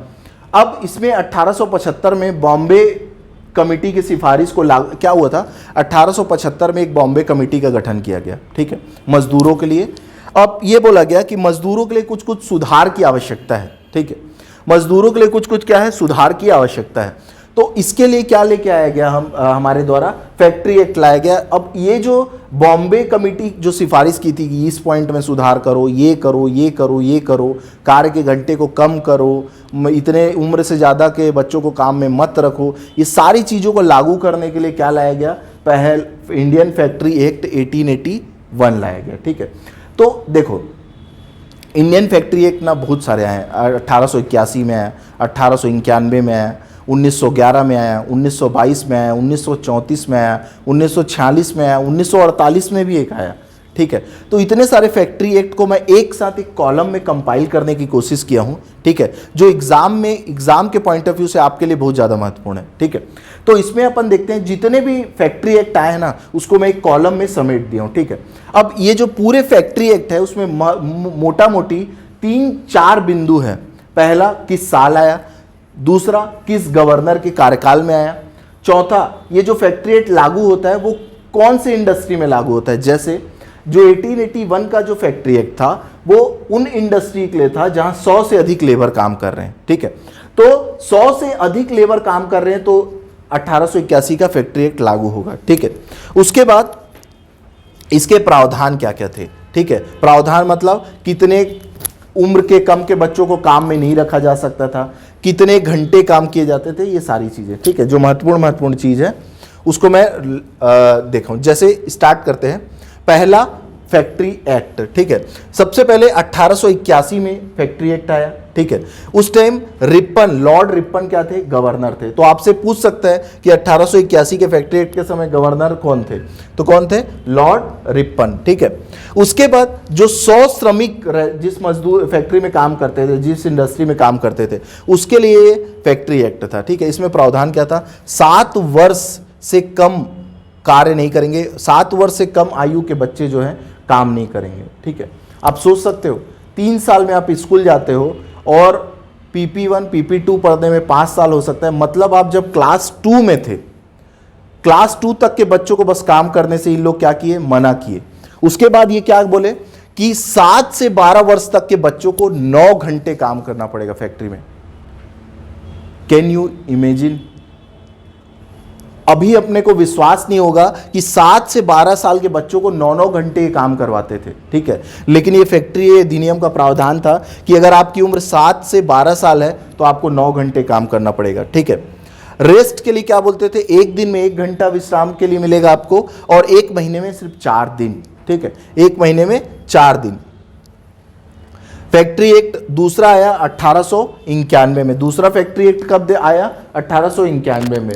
अब इसमें 1875 में बॉम्बे कमेटी की सिफारिश को क्या हुआ था, 1875 में एक बॉम्बे कमेटी का गठन किया गया, ठीक है, मजदूरों के लिए। अब ये बोला गया कि मजदूरों के लिए कुछ कुछ सुधार की आवश्यकता है, ठीक है, मजदूरों के लिए कुछ कुछ क्या है, सुधार की आवश्यकता है। तो इसके लिए क्या लेके आया गया, हमारे द्वारा फैक्ट्री एक्ट लाया गया। अब ये जो बॉम्बे कमेटी जो सिफारिश की थी कि इस पॉइंट में सुधार करो, ये करो, ये करो, ये करो, कार्य के घंटे को कम करो, इतने उम्र से ज़्यादा के बच्चों को काम में मत रखो, ये सारी चीज़ों को लागू करने के लिए क्या लाया गया, पहल इंडियन फैक्ट्री एक्ट 1881 लाया गया, ठीक है। तो देखो, इंडियन फैक्ट्री एक्ट ना बहुत सारे आए हैं, 1881 में आया, 1891 में आया, 1911 में आया, 1922 में आया, 1934 में आया, 1946 में आया, 1948 में भी एक आया, ठीक है। तो इतने सारे फैक्ट्री एक्ट को मैं एक साथ एक कॉलम में कंपाइल करने की कोशिश किया हूं, ठीक है, जो एग्जाम के पॉइंट ऑफ व्यू से आपके लिए बहुत ज़्यादा महत्वपूर्ण है, ठीक है। तो इसमें अपन देखते हैं जितने भी फैक्ट्री एक्ट आए हैं ना, उसको मैं एक कॉलम में समेट दिया हूँ, ठीक है। अब ये जो पूरे फैक्ट्री एक्ट है उसमें मोटा मोटी 3-4 बिंदु है। पहला, किस साल आया, दूसरा, किस गवर्नर के कार्यकाल में आया, चौथा, ये जो फैक्ट्री एक्ट लागू होता है वो कौन से इंडस्ट्री में लागू होता है। जैसे जो 1881 का जो फैक्ट्री एक्ट था वो उन इंडस्ट्री के लिए था जहां 100 से अधिक लेबर काम कर रहे हैं, ठीक है। तो 100 से अधिक लेबर काम कर रहे हैं तो 1881 का फैक्ट्री एक्ट लागू होगा, ठीक है। उसके बाद इसके प्रावधान क्या क्या थे, ठीक है। प्रावधान मतलब कितने उम्र के कम के बच्चों को काम में नहीं रखा जा सकता था, कितने घंटे काम किए जाते थे, ये सारी चीज़ें, ठीक है। जो महत्वपूर्ण चीज़ है उसको मैं देखूं। जैसे स्टार्ट करते हैं, पहला फैक्ट्री एक्ट, ठीक है। सबसे पहले 1881 में फैक्ट्री एक्ट आया, ठीक है। उस टाइम लॉर्ड रिपन क्या थे, गवर्नर थे। तो आपसे पूछ सकता है कि 1881 के फैक्ट्री एक्ट के समय गवर्नर कौन थे, तो कौन थे, लॉर्ड रिपन, ठीक है। उसके बाद जो 100 श्रमिक जिस मजदूर फैक्ट्री में काम करते थे, जिस इंडस्ट्री में काम करते थे, उसके लिए फैक्ट्री एक्ट था, ठीक है। इसमें प्रावधान क्या था, 7 वर्ष से कम कार्य नहीं करेंगे, 7 वर्ष से कम आयु के बच्चे जो हैं काम नहीं करेंगे, ठीक है। आप सोच सकते हो 3 साल में आप स्कूल जाते हो और PP1 PP2 पढ़ने में 5 साल हो सकता है। मतलब आप जब क्लास 2 में थे, क्लास 2 तक के बच्चों को बस काम करने से इन लोग क्या किए, मना किए। उसके बाद ये क्या बोले कि 7 से 12 वर्ष तक के बच्चों को 9 घंटे काम करना पड़ेगा फैक्ट्री में। Can you imagine? अभी अपने को विश्वास नहीं होगा कि 7 से 12 साल के बच्चों को 9-9 घंटे काम करवाते थे, ठीक है। लेकिन ये फैक्ट्री अधिनियम का प्रावधान था कि अगर आपकी उम्र 7 से 12 साल है तो आपको 9 घंटे काम करना पड़ेगा, ठीक है। रेस्ट के लिए क्या बोलते थे, एक दिन में 1 घंटा विश्राम के लिए मिलेगा आपको, और 1 महीने में सिर्फ 4 दिन, ठीक है, 1 महीने में 4 दिन। फैक्ट्री एक्ट दूसरा आया 1891 में। दूसरा फैक्ट्री एक्ट कब आया? 1891 में।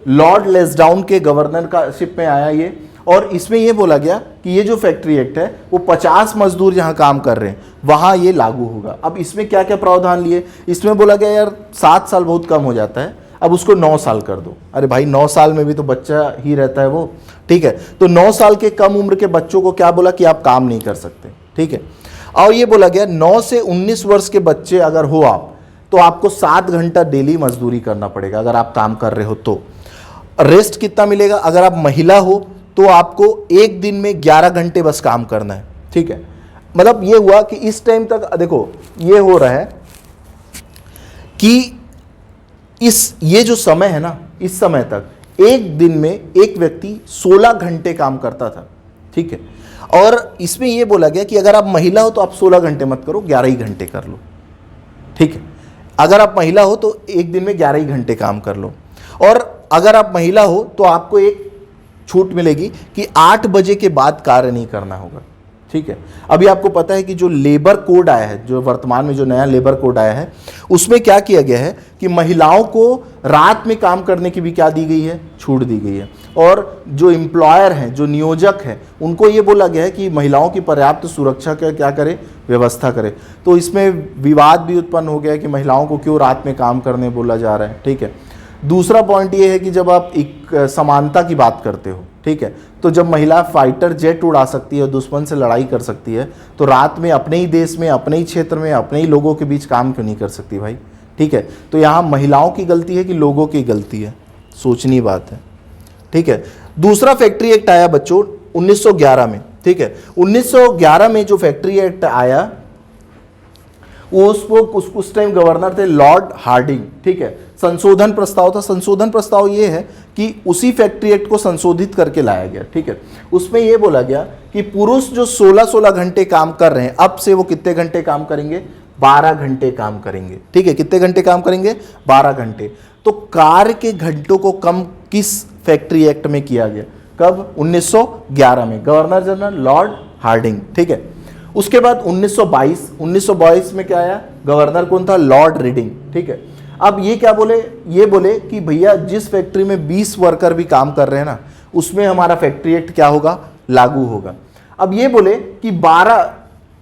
लॉर्ड लेस्डाउन के गवर्नरशिप में आया ये, और इसमें ये बोला गया कि ये जो फैक्ट्री एक्ट है वो 50 मजदूर जहां काम कर रहे हैं वहां ये लागू होगा। अब इसमें क्या क्या प्रावधान लिए? इसमें बोला गया यार 7 साल बहुत कम हो जाता है, अब उसको 9 साल कर दो। अरे भाई 9 साल में भी तो बच्चा ही रहता है वो, ठीक है। तो 9 साल के कम उम्र के बच्चों को क्या बोला कि आप काम नहीं कर सकते, ठीक है। और ये बोला गया 9 से 19 वर्ष के बच्चे अगर हो आप, तो आपको 7 घंटा डेली मजदूरी करना पड़ेगा अगर आप काम कर रहे हो तो। रेस्ट कितना मिलेगा? अगर आप महिला हो तो आपको एक दिन में 11 घंटे बस काम करना है, ठीक है। मतलब ये हुआ कि इस टाइम तक देखो ये हो रहा है कि ये जो समय है ना, इस समय तक एक दिन में एक व्यक्ति 16 घंटे काम करता था, ठीक है। और इसमें यह बोला गया कि अगर आप महिला हो तो आप 16 घंटे मत करो, 11 ही घंटे कर लो, ठीक है। अगर आप महिला हो तो एक दिन में 11 ही घंटे काम कर लो। और अगर आप महिला हो तो आपको एक छूट मिलेगी कि 8 बजे के बाद कार्य नहीं करना होगा, ठीक है। अभी आपको पता है कि जो लेबर कोड आया है, जो वर्तमान में जो नया लेबर कोड आया है, उसमें क्या किया गया है कि महिलाओं को रात में काम करने की भी क्या दी गई है, छूट दी गई है। और जो एम्प्लॉयर हैं, जो नियोजक हैं, उनको ये बोला गया है कि महिलाओं की पर्याप्त सुरक्षा का क्या करे, व्यवस्था करे। तो इसमें विवाद भी उत्पन्न हो गया है कि महिलाओं को क्यों रात में काम करने बोला जा रहा है, ठीक है। दूसरा पॉइंट ये है कि जब आप एक समानता की बात करते हो, ठीक है, तो जब महिला फाइटर जेट उड़ा सकती है, दुश्मन से लड़ाई कर सकती है, तो रात में अपने ही देश में, अपने ही क्षेत्र में, अपने ही लोगों के बीच काम क्यों नहीं कर सकती भाई, ठीक है। तो यहाँ महिलाओं की गलती है कि लोगों की गलती है, सोचनी बात है, ठीक है। दूसरा फैक्ट्री एक्ट आया बच्चों 1911 में, ठीक है। 1911 में जो फैक्ट्री एक्ट आया उस टाइम गवर्नर थे लॉर्ड हार्डिंग, ठीक है। संशोधन प्रस्ताव था। संशोधन प्रस्ताव ये है कि उसी फैक्ट्री एक्ट को संशोधित करके लाया गया, ठीक है। उसमें यह बोला गया कि पुरुष जो 16-16 घंटे काम कर रहे हैं, अब से वो कितने घंटे काम करेंगे, 12 घंटे काम करेंगे, ठीक है। कितने घंटे काम करेंगे, 12 घंटे। तो कार्य के घंटों को कम किस फैक्ट्री एक्ट में किया गया, कब, 1911 में, गवर्नर जनरल लॉर्ड हार्डिंग, ठीक है। उसके बाद 1922 में क्या आया, गवर्नर कौन था, लॉर्ड रीडिंग, ठीक है। अब ये क्या बोले, ये बोले कि भैया जिस फैक्ट्री में 20 वर्कर भी काम कर रहे हैं ना, उसमें हमारा फैक्ट्री एक्ट क्या होगा, लागू होगा। अब ये बोले कि 12,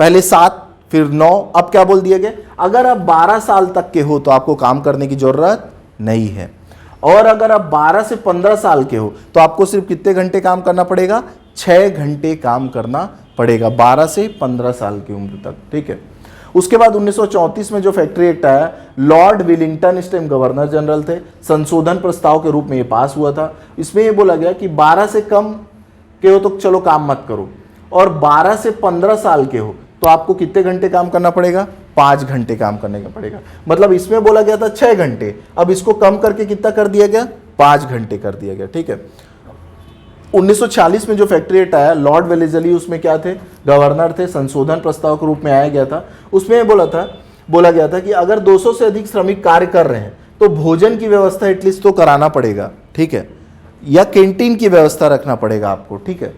पहले 7 फिर 9, अब क्या बोल दिया गया, अगर आप 12 साल तक के हो तो आपको काम करने की जरूरत नहीं है। और अगर आप 12 से 15 साल के हो तो आपको सिर्फ कितने घंटे काम करना पड़ेगा, 6 घंटे काम करना पड़ेगा, 12 से 15 साल की उम्र तक, ठीक है। उसके बाद 1934 में जो फैक्ट्री एक्ट आया, लॉर्ड विलिंगटन इस टाइम गवर्नर जनरल थे, संशोधन प्रस्ताव के रूप में ये पास हुआ था। इसमें यह बोला गया कि 12 से कम के हो तो चलो काम मत करो, और 12 से 15 साल के हो तो आपको कितने घंटे काम करना पड़ेगा, 5 घंटे काम करने का पड़ेगा। मतलब इसमें बोला गया था 6 घंटे, अब इसको कम करके कितना कर दिया गया, 5 घंटे कर दिया गया, ठीक है। 1940 में जो फैक्ट्री एक्ट आया, लॉर्ड वेलेजली उसमें क्या थे, गवर्नर थे, संशोधन प्रस्ताव के रूप में आया गया था। उसमें बोला गया था कि अगर 200 से अधिक श्रमिक कार्य कर रहे हैं तो भोजन की व्यवस्था एटलीस्ट तो कराना पड़ेगा, ठीक है, या कैंटीन की व्यवस्था रखना पड़ेगा आपको, ठीक है।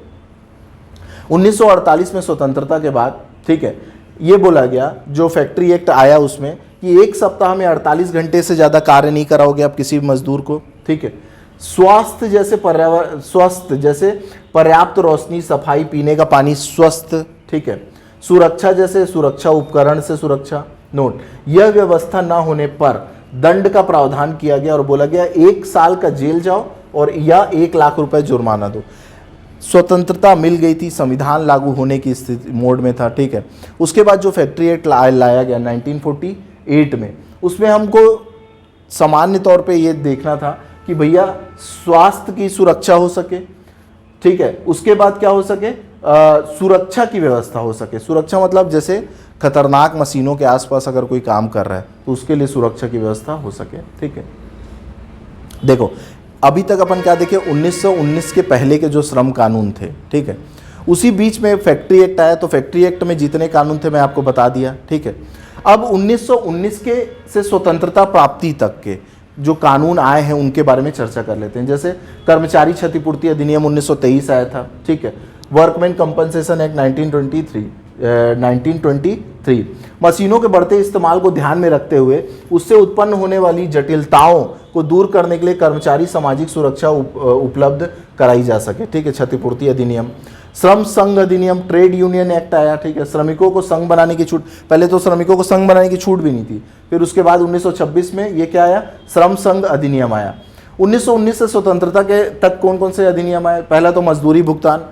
1948 में स्वतंत्रता के बाद, ठीक है, ये बोला गया, जो फैक्ट्री एक्ट आया उसमें कि 1 सप्ताह में 48 घंटे से ज़्यादा कार्य नहीं कराओगे आप किसी भी मजदूर को, ठीक है। स्वास्थ्य जैसे पर्याप्त रोशनी, सफाई, पीने का पानी स्वस्थ, ठीक है। सुरक्षा जैसे सुरक्षा उपकरण से सुरक्षा। नोट, यह व्यवस्था ना होने पर दंड का प्रावधान किया गया और बोला गया 1 साल का जेल जाओ और या 1 लाख रुपए जुर्माना दो। स्वतंत्रता मिल गई थी, संविधान लागू होने की स्थिति मोड में था, ठीक है। उसके बाद जो फैक्ट्री एक्ट लाया गया 1948 में, उसमें हमको सामान्य तौर पे ये देखना था कि भैया स्वास्थ्य की सुरक्षा हो सके, ठीक है। उसके बाद क्या हो सके, सुरक्षा की व्यवस्था हो सके। सुरक्षा मतलब जैसे खतरनाक मशीनों के आसपास अगर कोई काम कर रहा है तो उसके लिए सुरक्षा की व्यवस्था हो सके, ठीक है। देखो अभी तक अपन क्या देखे, 1919 के पहले के जो श्रम कानून थे, ठीक है, उसी बीच में फैक्ट्री एक्ट आया, तो फैक्ट्री एक्ट में जितने कानून थे मैं आपको बता दिया, ठीक है। अब 1919 के से स्वतंत्रता प्राप्ति तक के जो कानून आए हैं उनके बारे में चर्चा कर लेते हैं। जैसे कर्मचारी क्षतिपूर्ति अधिनियम 1923 आया था, ठीक है। वर्कमैन कंपनसेशन एक्ट 1923, मशीनों के बढ़ते इस्तेमाल को ध्यान में रखते हुए उससे उत्पन्न होने वाली जटिलताओं को दूर करने के लिए कर्मचारी सामाजिक सुरक्षा उपलब्ध कराई जा सके, ठीक है, क्षतिपूर्ति अधिनियम। श्रम संघ अधिनियम, ट्रेड यूनियन एक्ट आया, ठीक है, श्रमिकों को संघ बनाने की छूट। पहले तो श्रमिकों को संघ बनाने की छूट भी नहीं थी, फिर उसके बाद 1926 में ये क्या आया, श्रम संघ अधिनियम आया। 1919 से स्वतंत्रता के तक कौन कौन से अधिनियम आए, पहला तो मजदूरी भुगतान,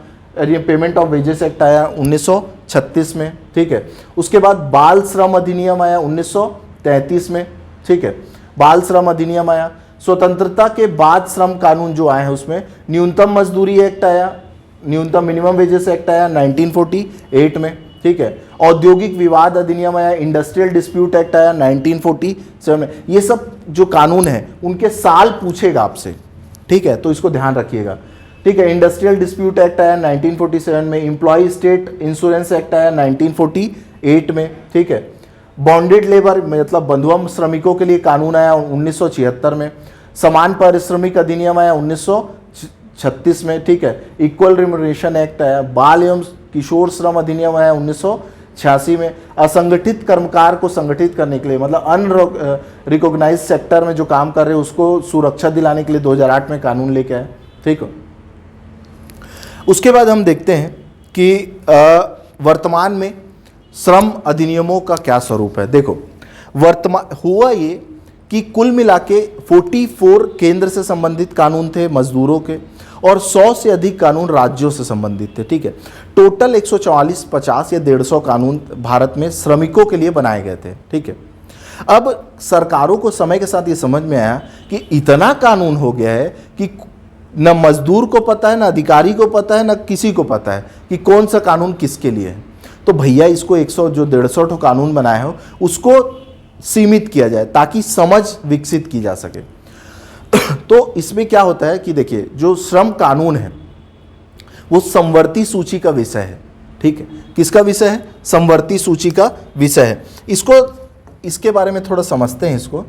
ये पेमेंट ऑफ वेजेस एक्ट आया 1936 में, ठीक है। उसके बाद बाल श्रम अधिनियम आया 1933 में, ठीक है, बाल श्रम अधिनियम आया। स्वतंत्रता के बाद श्रम कानून जो आए हैं उसमें न्यूनतम मजदूरी एक्ट आया, न्यूनतम मिनिमम वेजेस एक्ट आया 1948 में, ठीक है। औद्योगिक विवाद अधिनियम आया, इंडस्ट्रियल डिस्प्यूट एक्ट आया 1947 में। ये सब जो कानून है उनके साल पूछेगा आपसे, ठीक है, तो इसको ध्यान रखिएगा, ठीक है। इंडस्ट्रियल डिस्प्यूट एक्ट आया 1947 में, एम्प्लॉय स्टेट इंश्योरेंस एक्ट आया 1948 में, ठीक है। बॉन्डेड लेबर मतलब बंधुआ श्रमिकों के लिए कानून आया 1976 में। समान पारिश्रमिक अधिनियम आया 1936 में, ठीक है। इक्वल रिम्यूनरेशन एक्ट आया। बाल एवं किशोर श्रम अधिनियम आया 1986 में। असंगठित कर्मकार को संगठित करने के लिए मतलब अनरिकॉग्नाइज्ड सेक्टर में जो काम कर रहे हैं उसको सुरक्षा दिलाने के लिए 2008 में कानून लेके आए, ठीक है। उसके बाद हम देखते हैं कि वर्तमान में श्रम अधिनियमों का क्या स्वरूप है। देखो वर्तमान हुआ ये कि कुल मिला के 44 केंद्र से संबंधित कानून थे मजदूरों के और 100 से अधिक कानून राज्यों से संबंधित थे, ठीक है। टोटल 144, 50 या 150 कानून भारत में श्रमिकों के लिए बनाए गए थे, ठीक है। अब सरकारों को समय के साथ ये समझ में आया कि इतना कानून हो गया है कि न मजदूर को पता है, न अधिकारी को पता है, न किसी को पता है कि कौन सा कानून किसके लिए है। तो भैया इसको 150 कानून बनाए हो उसको सीमित किया जाए ताकि समझ विकसित की जा सके। तो इसमें क्या होता है कि देखिए जो श्रम कानून है वो समवर्ती सूची का विषय है, ठीक है। किसका विषय है? समवर्ती सूची का विषय है। इसके बारे में थोड़ा समझते हैं इसको।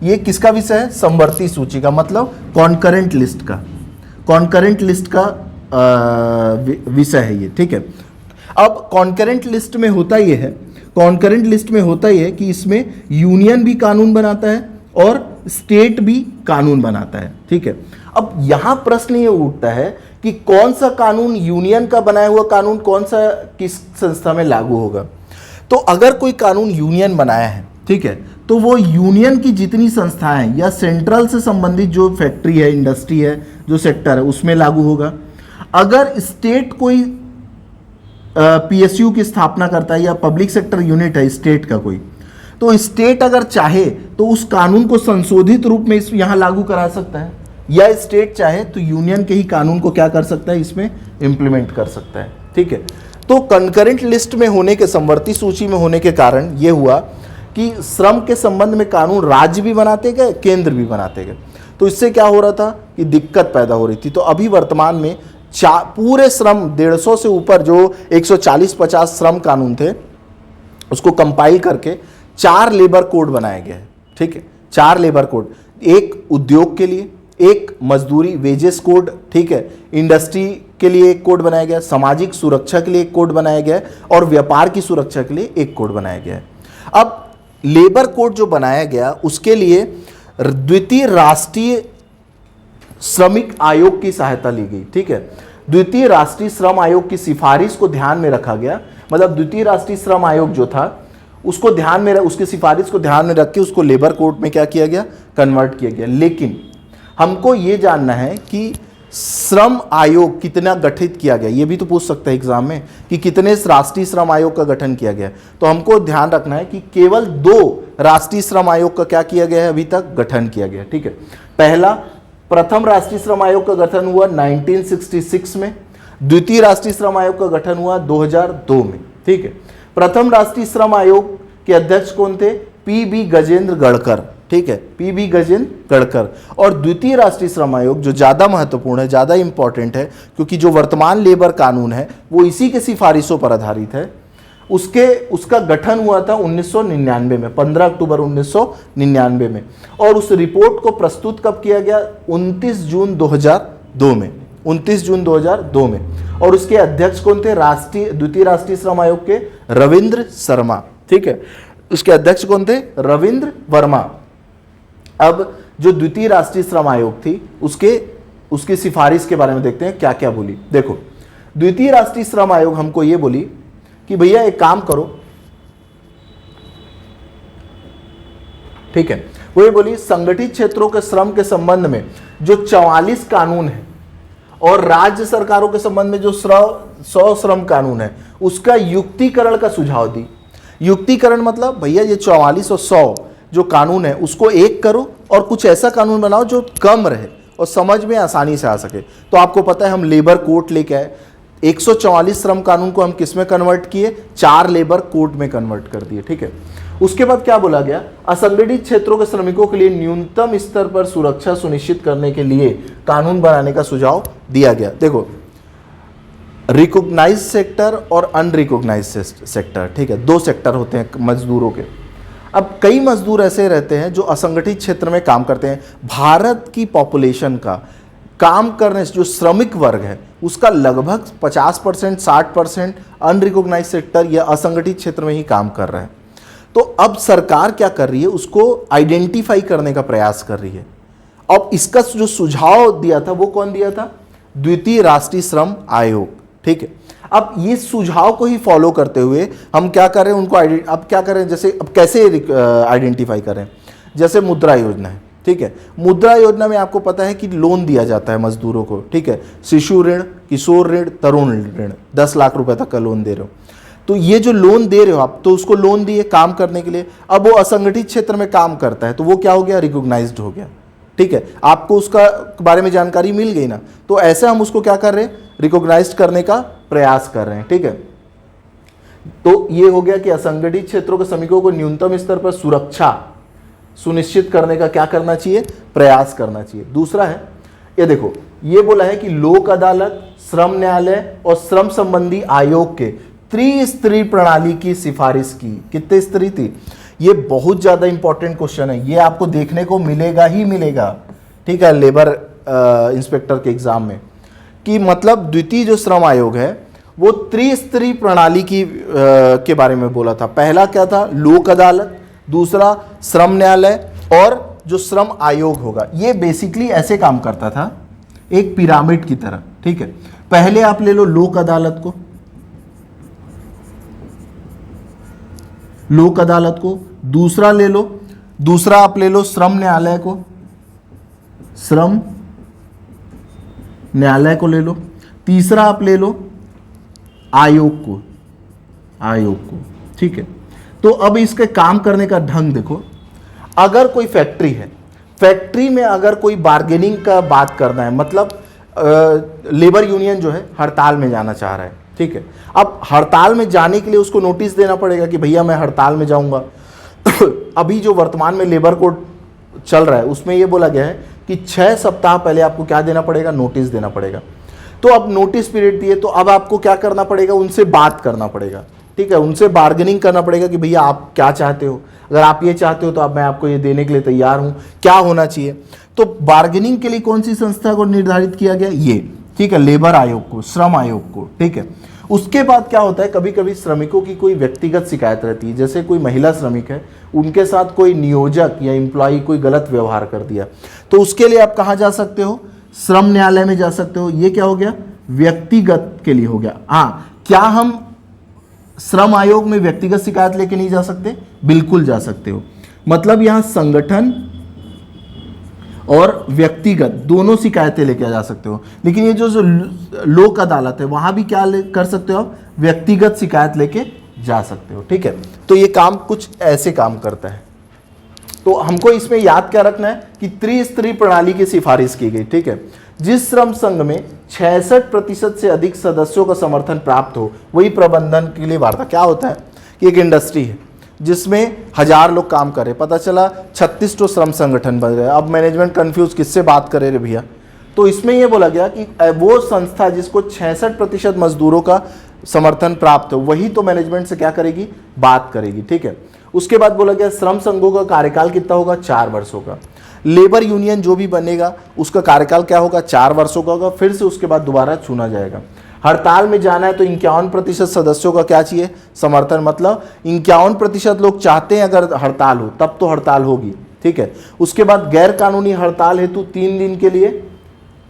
ये किसका विषय है? समवर्ती सूची का मतलब कॉन्करेंट लिस्ट का, कॉन्करेंट लिस्ट का विषय है ये, ठीक है। अब कॉन्करेंट लिस्ट में होता ये है, कॉन्करेंट लिस्ट में होता ये है कि इसमें यूनियन भी कानून बनाता है और स्टेट भी कानून बनाता है, ठीक है। अब यहां प्रश्न ये उठता है कि कौन सा कानून यूनियन का बनाया हुआ कानून कौन सा किस संस्था में लागू होगा। तो अगर कोई कानून यूनियन बनाया है, ठीक है, तो वो यूनियन की जितनी संस्थाएं या सेंट्रल से संबंधित जो फैक्ट्री है, इंडस्ट्री है, जो सेक्टर है उसमें लागू होगा। अगर स्टेट कोई पीएसयू की स्थापना करता है या पब्लिक सेक्टर यूनिट है स्टेट का कोई, तो स्टेट अगर चाहे तो उस कानून को संशोधित रूप में इस यहां लागू करा सकता है, या स्टेट चाहे तो यूनियन के ही कानून को क्या कर सकता है, इसमें इंप्लीमेंट कर सकता है, ठीक है। तो कंकरेंट लिस्ट में होने के, समवर्ती सूची में होने के कारण यह हुआ कि श्रम के संबंध में कानून राज्य भी बनाते गए, केंद्र भी बनाते गए। तो इससे क्या हो रहा था कि दिक्कत पैदा हो रही थी। तो अभी वर्तमान में पूरे श्रम 150 से ऊपर जो 140-50 श्रम कानून थे उसको कंपाइल करके 4 लेबर कोड बनाए गए, ठीक है। 4 लेबर कोड, एक उद्योग के लिए, एक मजदूरी वेजेस कोड, ठीक है, इंडस्ट्री के लिए एक कोड बनाया गया, सामाजिक सुरक्षा के लिए एक कोड बनाया गया और व्यापार की सुरक्षा के लिए एक कोड बनाया गया है। अब लेबर कोड जो बनाया गया उसके लिए द्वितीय राष्ट्रीय श्रमिक आयोग की सहायता ली गई, ठीक है। द्वितीय राष्ट्रीय श्रम आयोग की सिफारिश को ध्यान में रखा गया, मतलब द्वितीय राष्ट्रीय श्रम आयोग जो था उसको ध्यान में, उसकी सिफारिश को ध्यान में रख के उसको लेबर कोड में क्या किया गया, कन्वर्ट किया गया। लेकिन हमको ये जानना है कि श्रम आयोग कितना गठित किया गया, ये भी तो पूछ सकता है एग्जाम में कि कितने राष्ट्रीय श्रम आयोग का गठन किया गया। तो हमको ध्यान रखना है कि केवल 2 राष्ट्रीय श्रम आयोग का क्या किया गया है, अभी तक गठन किया गया, ठीक है। पहला प्रथम राष्ट्रीय श्रम आयोग का गठन हुआ 1966 में, द्वितीय राष्ट्रीय श्रम आयोग का गठन हुआ 2002 में। ठीक है, प्रथम राष्ट्रीय श्रम आयोग के अध्यक्ष कौन थे? पी.बी. गजेंद्र गढ़कर। ठीक है, पी.बी. गजेंद्र गढ़कर। और द्वितीय राष्ट्रीय श्रम आयोग जो ज्यादा महत्वपूर्ण है, ज्यादा इंपॉर्टेंट है, क्योंकि जो वर्तमान लेबर कानून है वो इसी के सिफारिशों पर आधारित है, उसका गठन हुआ था 1999 में, 15 अक्टूबर 1999 में। और उस रिपोर्ट को प्रस्तुत कब किया गया? 29 जून 2002 में, 29 जून 2002 में। और उसके अध्यक्ष कौन थे? द्वितीय राष्ट्रीय श्रम आयोग के रविंद्र शर्मा। ठीक है, उसके अध्यक्ष कौन थे? रविंद्र वर्मा। अब जो द्वितीय राष्ट्रीय श्रम आयोग थी उसकी सिफारिश के बारे में देखते हैं क्या क्या बोली। देखो, द्वितीय राष्ट्रीय श्रम आयोग हमको ये बोली कि भैया एक काम करो, ठीक है, वो ये बोली संगठित क्षेत्रों के श्रम के संबंध में जो 44 कानून है और राज्य सरकारों के संबंध में जो 100 श्रम कानून है उसका युक्तिकरण का सुझाव दी। युक्तिकरण मतलब भैया ये 44 और 100 जो कानून है उसको एक करो और कुछ ऐसा कानून बनाओ जो कम रहे और समझ में आसानी से आ सके। तो आपको पता है हम लेबर कोड लेके आए, 144 श्रम कानून को हम किस में कन्वर्ट किए? 4 लेबर कोड में कन्वर्ट कर दिए। ठीक है, उसके बाद क्या बोला गया? असंगठित क्षेत्रों के श्रमिकों के लिए न्यूनतम स्तर पर सुरक्षा सुनिश्चित करने के लिए कानून बनाने का सुझाव दिया गया। देखो, रिकॉग्नाइज्ड सेक्टर और अनरिकॉग्नाइज्ड सेक्टर, ठीक है, 2 सेक्टर होते हैं मजदूरों के। अब कई मजदूर ऐसे रहते हैं जो असंगठित क्षेत्र में काम करते हैं। भारत की पॉपुलेशन का काम करने से जो श्रमिक वर्ग है उसका लगभग 50%, 60% अनरिकॉग्नाइज्ड सेक्टर या असंगठित क्षेत्र में ही काम कर रहे हैं। तो अब सरकार क्या कर रही है? उसको आइडेंटिफाई करने का प्रयास कर रही है। अब इसका जो सुझाव दिया था वो कौन दिया था? द्वितीय राष्ट्रीय श्रम आयोग। ठीक है, अब ये सुझाव को ही फॉलो करते हुए हम क्या कर रहे हैं? उनको अब क्या करें? जैसे अब कैसे आइडेंटिफाई करें? जैसे मुद्रा योजना है। ठीक है, मुद्रा योजना में आपको पता है कि लोन दिया जाता है मजदूरों को। ठीक है, शिशु ऋण, किशोर ऋण, तरुण ऋण, 10 लाख रुपए तक का लोन दे रहे हो। तो ये जो लोन दे रहे हो आप, तो उसको लोन दिए काम करने के लिए। अब वो असंगठित क्षेत्र में काम करता है तो वो क्या हो गया? रिकॉग्नाइज्ड हो गया। ठीक है, आपको उसका बारे में जानकारी मिल गई ना, तो ऐसे हम उसको क्या कर रहे हैं? रिकॉग्नाइज्ड करने का प्रयास कर रहे हैं। ठीक है, तो ये हो गया कि असंगठित क्षेत्रों के श्रमिकों को न्यूनतम स्तर पर सुरक्षा सुनिश्चित करने का क्या करना चाहिए? प्रयास करना चाहिए। दूसरा है, ये देखो, ये बोला है कि लोक अदालत, श्रम न्यायालय और श्रम संबंधी आयोग के त्रिस्तरीय प्रणाली की सिफारिश की। कितने स्तरीय थी? ये बहुत ज्यादा इंपॉर्टेंट क्वेश्चन है, ये आपको देखने को मिलेगा ही मिलेगा। ठीक है, लेबर इंस्पेक्टर के एग्जाम में, कि मतलब द्वितीय जो श्रम आयोग है वो त्रिस्तरीय प्रणाली की के बारे में बोला था। पहला क्या था? लोक अदालत, दूसरा श्रम न्यायालय और जो श्रम आयोग होगा। ये बेसिकली ऐसे काम करता था, एक पिरामिड की तरह। ठीक है, पहले आप ले लो लोक अदालत को, दूसरा आप ले लो श्रम न्यायालय को, ले लो, तीसरा आप ले लो आयोग को। ठीक है, तो अब इसके काम करने का ढंग देखो। अगर कोई फैक्ट्री है, फैक्ट्री में अगर कोई बार्गेनिंग का बात करना है, मतलब लेबर यूनियन जो है हड़ताल में जाना चाह रहा है। ठीक है, अब हड़ताल में जाने के लिए उसको नोटिस देना पड़ेगा कि भैया मैं हड़ताल में जाऊंगा। अभी जो वर्तमान में लेबर कोड चल रहा है उसमें यह बोला गया है कि 6 सप्ताह पहले आपको क्या देना पड़ेगा? नोटिस देना पड़ेगा। तो अब नोटिस पीरियड दिए तो अब आपको क्या करना पड़ेगा? उनसे बात करना पड़ेगा। ठीक है, उनसे बार्गेनिंग करना पड़ेगा कि भैया आप क्या चाहते हो, अगर आप ये चाहते हो तो अब मैं आपको ये देने के लिए तैयार हूं, क्या होना चाहिए। तो बार्गेनिंग के लिए कौन सी संस्था को निर्धारित किया गया? ये, ठीक है, लेबर आयोग को, श्रम आयोग को। ठीक है, उसके बाद क्या होता है? कभी कभी श्रमिकों की कोई व्यक्तिगत शिकायत रहती है, जैसे कोई महिला श्रमिक है, उनके साथ कोई नियोजक या एम्प्लॉय कोई गलत व्यवहार कर दिया, तो उसके लिए आप कहाँ जा सकते हो? श्रम न्यायालय में जा सकते हो। ये क्या हो गया? व्यक्तिगत के लिए हो गया। हाँ, क्या हम श्रम आयोग में व्यक्तिगत शिकायत लेके नहीं जा सकते? बिल्कुल जा सकते हो। मतलब यहां संगठन और व्यक्तिगत दोनों शिकायतें लेके जा सकते हो। लेकिन ये जो लोक अदालत है वहां भी क्या कर सकते हो? व्यक्तिगत शिकायत लेके जा सकते हो। ठीक है, तो ये काम कुछ ऐसे काम करता है। तो हमको इसमें याद क्या रखना है कि त्रिस्तरीय प्रणाली की सिफारिश की गई, ठीक है। जिस श्रम संघ में 66% से अधिक सदस्यों का समर्थन प्राप्त हो वही प्रबंधन के लिए वार्ता। क्या होता है कि एक इंडस्ट्री है जिसमें 1000 लोग काम कर रहे, पता चला 36 तो श्रम संगठन बन गए। अब मैनेजमेंट कंफ्यूज, किससे बात करे रे भैया। तो इसमें यह बोला गया कि वो संस्था जिसको 66% मजदूरों का समर्थन प्राप्त हो वही तो मैनेजमेंट से क्या करेगी, बात करेगी, ठीक है। उसके बाद बोला गया श्रम संघों का कार्यकाल कितना होगा, 4 वर्षों का। लेबर यूनियन जो भी बनेगा उसका कार्यकाल क्या होगा, 4 वर्षों का होगा, फिर से उसके बाद दोबारा चुना जाएगा। हड़ताल में जाना है तो 51% सदस्यों का क्या चाहिए, समर्थन, मतलब 51% लोग चाहते हैं अगर हड़ताल हो तब तो हड़ताल होगी, ठीक है। उसके बाद गैर कानूनी हड़ताल हेतु 3 दिन के लिए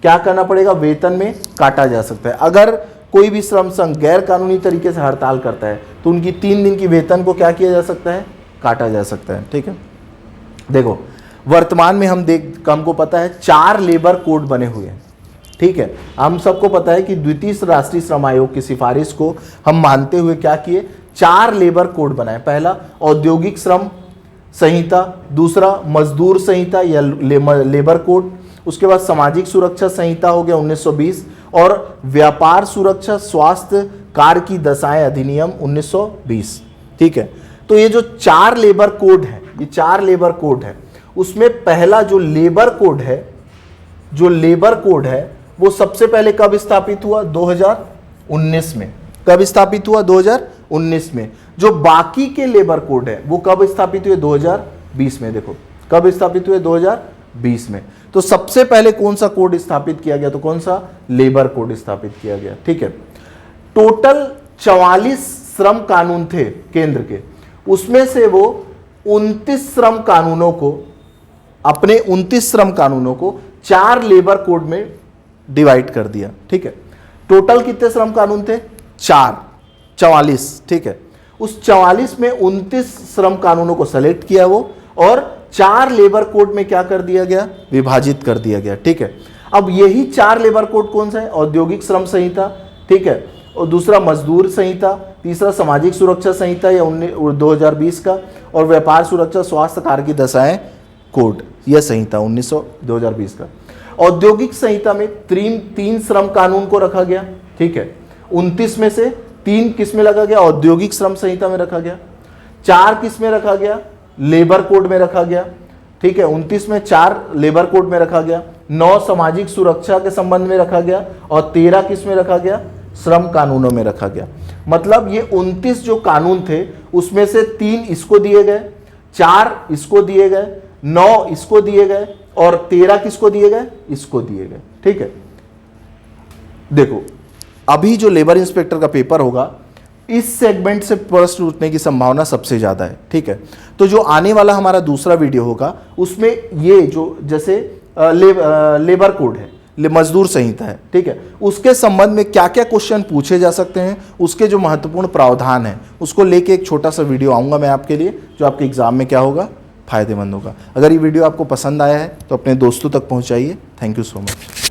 क्या करना पड़ेगा, वेतन में काटा जा सकता है। अगर कोई भी श्रम संघ गैर कानूनी तरीके से हड़ताल करता है तो उनकी 3 दिन की वेतन को क्या किया जा सकता है, काटा जा सकता है, ठीक है। देखो वर्तमान में हमको पता है 4 लेबर कोड बने हुए हैं, ठीक है। हम सबको पता है कि द्वितीय राष्ट्रीय श्रम आयोग की सिफारिश को हम मानते हुए क्या किए, 4 लेबर कोड बनाए। पहला औद्योगिक श्रम संहिता, दूसरा मजदूर संहिता या लेबर कोड, उसके बाद सामाजिक सुरक्षा संहिता हो गया 1920 और व्यापार सुरक्षा स्वास्थ्य कार्य की दशाएं अधिनियम 1920, ठीक है। तो ये जो 4 लेबर कोड है, ये 4 लेबर कोड है, उसमें पहला जो लेबर कोड है वो सबसे पहले कब स्थापित हुआ, 2019 में। कब स्थापित हुआ, 2019 में। जो बाकी के लेबर कोड है वो कब स्थापित हुए, 2020 में। देखो कब स्थापित हुए, 2020 में। तो सबसे पहले कौन सा कोड स्थापित किया गया, तो कौन सा, लेबर कोड स्थापित किया गया, ठीक है। टोटल 44 श्रम कानून थे केंद्र के, उसमें से वो 29 श्रम कानूनों को, अपने 29 श्रम कानूनों को 4 लेबर कोड में डिवाइड कर दिया, ठीक है। टोटल कितने श्रम कानून थे, 44, ठीक है। उस 44 में 29 श्रम कानूनों को सेलेक्ट किया वो और 4 लेबर कोड में क्या कर दिया गया, विभाजित कर दिया गया, ठीक है। अब यही 4 लेबर कोड कौन सा है, औद्योगिक श्रम संहिता, ठीक है, और दूसरा मजदूर संहिता, तीसरा सामाजिक सुरक्षा संहिता या 2020 का, और व्यापार सुरक्षा स्वास्थ्य कार्य की दशाएं कोड, यह संहिता 2020 का। औद्योगिक संहिता में 3 श्रम कानून को रखा गया, ठीक है। 29 में से 3 किस में रखा गया, औद्योगिक श्रम संहिता में रखा गया। 4 किस में रखा गया, लेबर कोड में रखा गया, ठीक है। 29 में 4 लेबर कोड में रखा गया, 9 सामाजिक सुरक्षा के संबंध में रखा गया और 13 किस में रखा गया, श्रम कानूनों में रखा गया। मतलब ये 29 जो कानून थे उसमें से 3 इसको दिए गए, 4 इसको दिए गए, 9 इसको दिए गए और 13 किसको दिए गए, इसको दिए गए, ठीक है। देखो अभी जो लेबर इंस्पेक्टर का पेपर होगा इस सेगमेंट से प्रश्न उठने की संभावना सबसे ज्यादा है, ठीक है। तो जो आने वाला हमारा दूसरा वीडियो होगा उसमें ये जो जैसे लेबर कोड है, मजदूर संहिता है, ठीक है, उसके संबंध में क्या क्या क्वेश्चन पूछे जा सकते हैं, उसके जो महत्वपूर्ण प्रावधान है उसको लेके एक छोटा सा वीडियो आऊंगा मैं आपके लिए, जो आपके एग्जाम में क्या होगा, फायदेमंद होगा। अगर ये वीडियो आपको पसंद आया है तो अपने दोस्तों तक पहुंचाइए। Thank you so much.